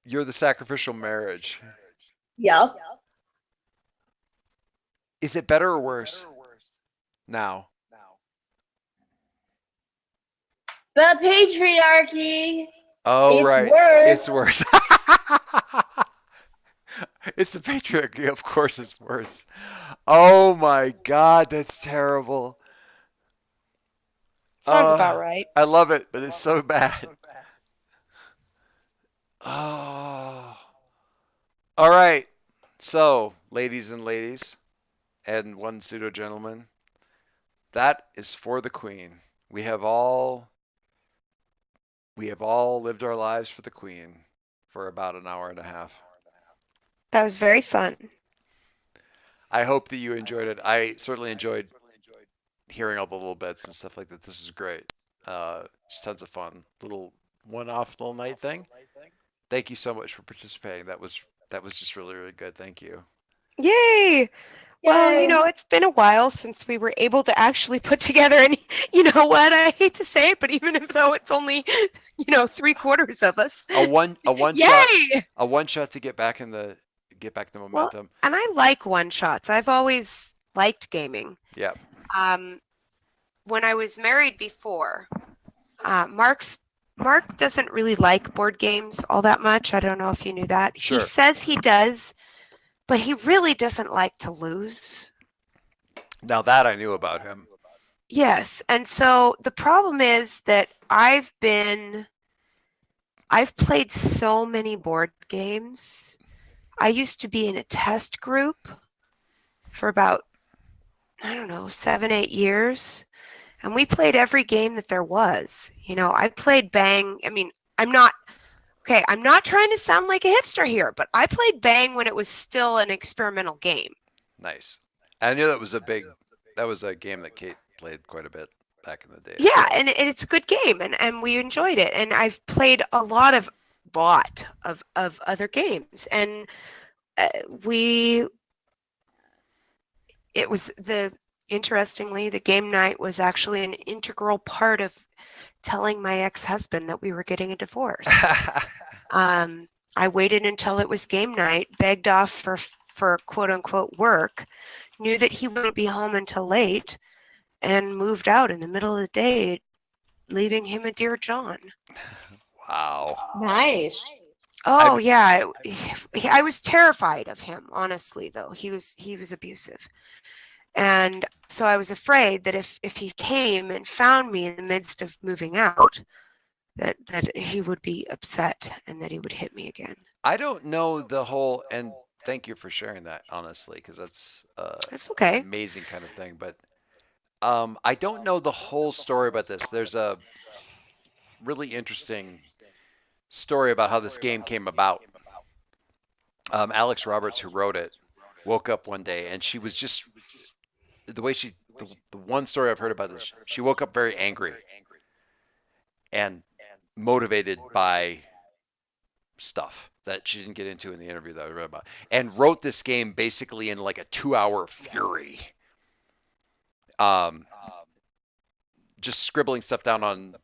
you're the sacrificial marriage. Yep. Is it better or worse now? The patriarchy. Oh, It's right. worse. It's worse. It's the patriarchy. Of course it's worse. Oh my God, that's terrible. Sounds about right. I love it, but it's so bad. Oh. All right. So, ladies, and one pseudo gentleman, that is for the Queen. We have all lived our lives for the Queen for about an hour and a half. That was very fun. I hope that you enjoyed it. I certainly enjoyed hearing all the little bits and stuff like that. This is great. Just tons of fun. Little one-off little night thing. Thank you so much for participating. That was just really, really good. Thank you. Yay! Well, Yay. it's been a while since we were able to actually put together any, you know what? I hate to say it, but even if though it's only, 3/4 of us. A one Yay! shot, a one shot to get back the Well, momentum. and I like one shots. I've always liked gaming. Yeah. When I was married before, Mark doesn't really like board games all that much. I don't know if you knew that. Sure. He says he does, but he really doesn't like to lose. Now that I knew about him. Yes, and so the problem is that I've played so many board games. I used to be in a test group for about, I don't know, 7, 8 years. And we played every game that there was. I played Bang. I mean, I'm not trying to sound like a hipster here, but I played Bang when it was still an experimental game. Nice. I knew that was a game that Kate played quite a bit back in the day. Yeah, and it's a good game, and we enjoyed it. And I've played a lot of other games, and interestingly, the game night was actually an integral part of telling my ex-husband that we were getting a divorce. I waited until it was game night, begged off for quote unquote work, knew that he wouldn't be home until late, and moved out in the middle of the day, leaving him a dear John. Wow. Nice. Oh yeah, I was terrified of him. Honestly, though, he was abusive, and so I was afraid that if he came and found me in the midst of moving out, that he would be upset and that he would hit me again. I don't know the whole, and thank you for sharing that, honestly, because that's okay. an amazing kind of thing. But I don't know the whole story about this. There's a really interesting story about how this game came about. Alex Roberts, who wrote it, woke up one day and she was just the one story I've heard about this. She woke up very angry and motivated by stuff that she didn't get into in the interview that I read about, and wrote this game basically in like a 2-hour fury. Just scribbling stuff down on,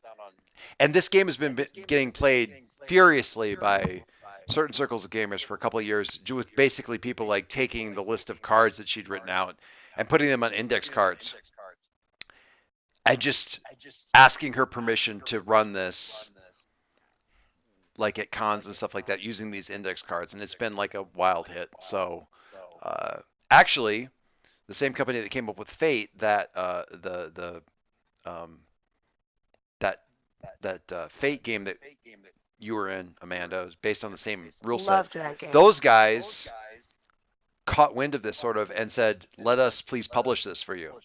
and this game has been getting played furiously by certain circles of gamers for a couple of years, with basically people like taking the list of cards that she'd written out and putting them on index cards and just asking her permission to run this like at cons and stuff like that using these index cards, and it's been like a wild hit. So actually the same company that came up with Fate, that Fate game that you were in, Amanda, was based on the same rule set. Loved that game. Those guys caught wind of this sort of and said, let us please publish this for you.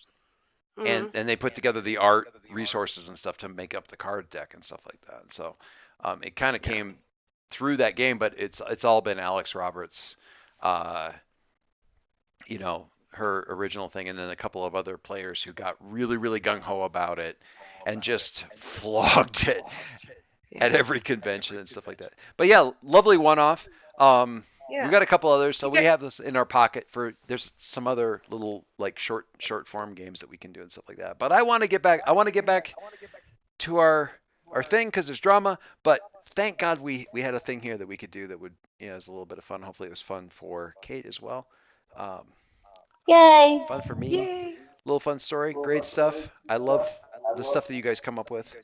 Mhm. And they put together the art resources and stuff to make up the card deck and stuff like that. And so it kind of came through that game, but it's all been Alex Roberts, her original thing, and then a couple of other players who got really, really gung-ho about it and just flogged it at every convention and stuff like that. But yeah, lovely one-off. Yeah. We got a couple others, so we have this in our pocket for. There's some other little like short form games that we can do and stuff like that. But I want to get back to our thing because there's drama. But thank God we had a thing here that we could do that would, is a little bit of fun. Hopefully it was fun for Kate as well. Um, Yay. fun for me. Yay. Little fun story. Great stuff. I love the stuff that you guys come up with.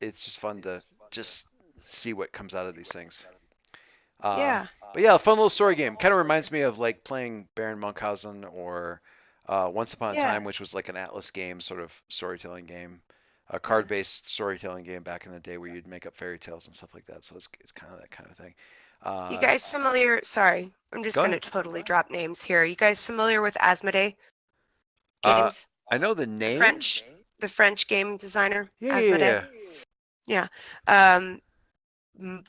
It's just fun to just see what comes out of these things. Yeah. But yeah, a fun little story game. Kind of reminds me of like playing Baron Munchausen or Once Upon a Yeah. Time, which was like an Atlas game sort of storytelling game, a card-based storytelling game back in the day where you'd make up fairy tales and stuff like that. So it's kind of that kind of thing. You guys familiar? Sorry, I'm just Go going to ahead. totally drop names here. You guys familiar with Asmodee Uh, games? I know the The name. the French game designer. Yeah, Asmodee. yeah.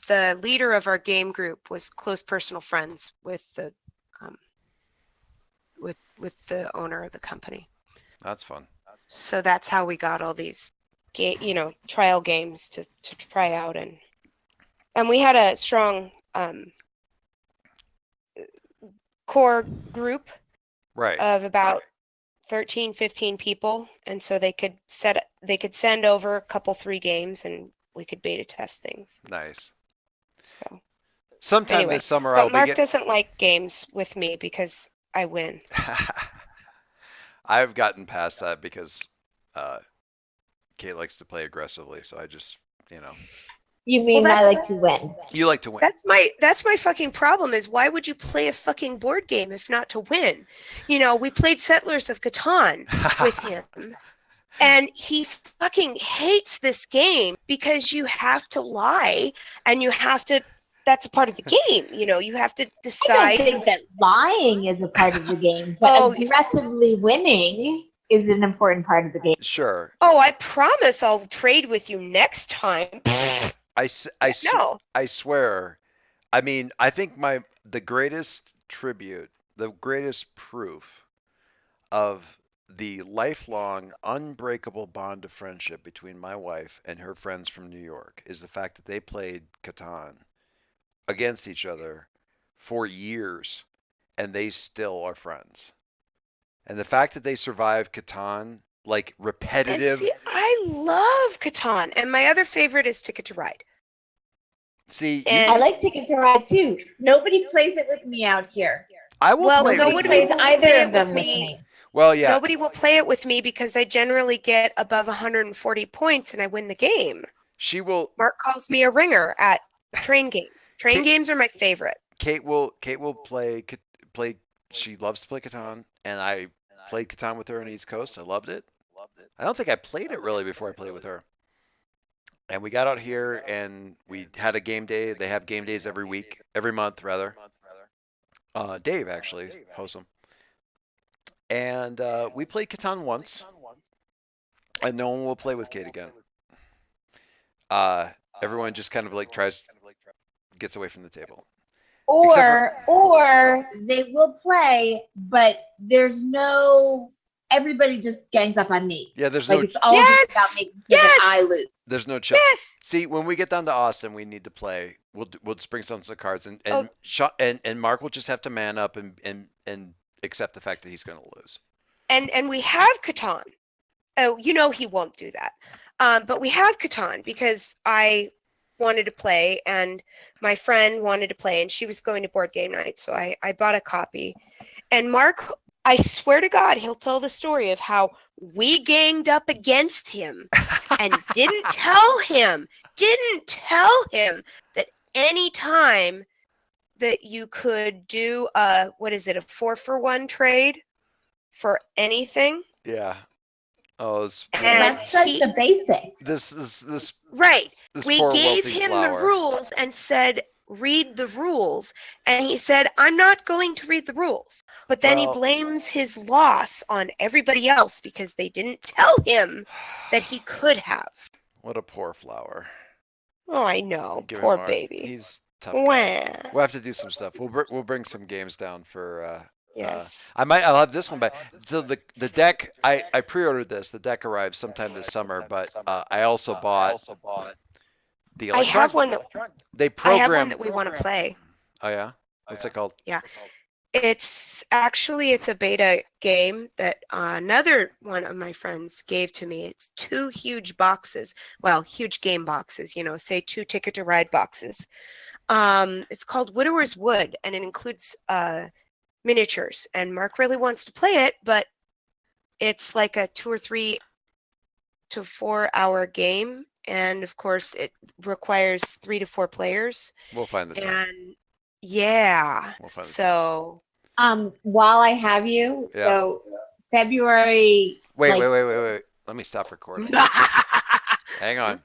The leader of our game group was close personal friends with the with the owner of the company. That's fun. So that's how we got all these trial games to try out, and we had a strong core group Right. of about 13, 15 people, and so they could send over a couple 3 games and we could beta test things. Nice. So Sometime Anyway, this summer I'll but Mark be doesn't like games with me because I win. I've gotten past that because Kate likes to play aggressively, so I just, You mean Well, I that's- like to win? you like to win. That's my fucking problem is why would you play a fucking board game if not to win? We played Settlers of Catan with him. And he fucking hates this game because you have to lie and that's a part of the game. You have to I don't decide. think that lying is a part of the game, but Oh, aggressively winning is an important part of the game. Sure. Oh, I promise I'll trade with you next time. No. I swear. I mean, I think the greatest tribute, the greatest proof of the lifelong, unbreakable bond of friendship between my wife and her friends from New York is the fact that they played Catan against each other for years and they still are friends. And the fact that they survived Catan, like And repetitive. see, I love Catan. And my other favorite is Ticket to Ride. See, And- I like Ticket to Ride too. Nobody plays it with me out here. I will Well, play no with one you. Nobody will plays play either it of them with with me. me. Well, yeah. Nobody will play it with me because I generally get above 140 points and I win the game. She will. Mark calls me a ringer at train games. Train games are my favorite. Kate will play. She loves to play Catan, and I played Catan with her on East Coast. I loved it. I don't think I played it really before I played with her. And we got out here and we had a game day. They have game days every month rather. Dave actually hosts them. And we played Catan once, and no one will play with Kate again. Everyone just kind of like gets away from the table. Or they will play, but there's no. Everybody just gangs up on me. Yeah, there's Like no it's all just about Yes! making sure Yes! that I lose. there's no chip. Yes. See, when we get down to Austin, we need to play. We'll just bring some cards, and Oh. and Mark will just have to man up and accept the fact that he's going to lose. And we have Catan. Oh, he won't do that. But we have Catan because I wanted to play and my friend wanted to play and she was going to board game night. So I bought a copy. And Mark, I swear to God, he'll tell the story of how we ganged up against him and didn't tell him that any time that you could do a 4-for-1 trade for anything. Yeah. Oh, it's And That's like he- the basics. this Right. We poor gave wealthy him flower. the rules and said, read the rules. And he said, I'm not going to read the rules. But then Well- he blames his loss on everybody else because they didn't tell him that he could have. What a poor flower. Oh, I know. Give him Poor our- baby. He's tough. Guy. Wah. We'll have to do some stuff. We'll bring some games down for. Yes. I'll have this one back. So the deck I pre-ordered this. The deck arrives sometime this summer, but I also bought the I have electronic. one that They I have program. one that we want to play. Oh yeah. What's it called? It's a beta game that another one of my friends gave to me. It's 2 huge boxes. Well, huge game boxes, say 2 Ticket to Ride boxes. It's called Widower's Wood, and it includes miniatures. And Mark really wants to play it, but it's like a 2 or 3 to 4 hour game. And of course, it requires 3 to 4 players. We'll find the time. And yeah, We'll find the so While I have you, Yeah. so February. Wait. like- Let me stop recording. Hang on.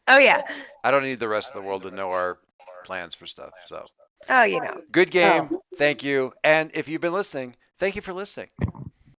oh yeah, I don't need the rest of the world to know our plans for stuff. So oh good game. Thank you. And if you've been listening, thank you for listening.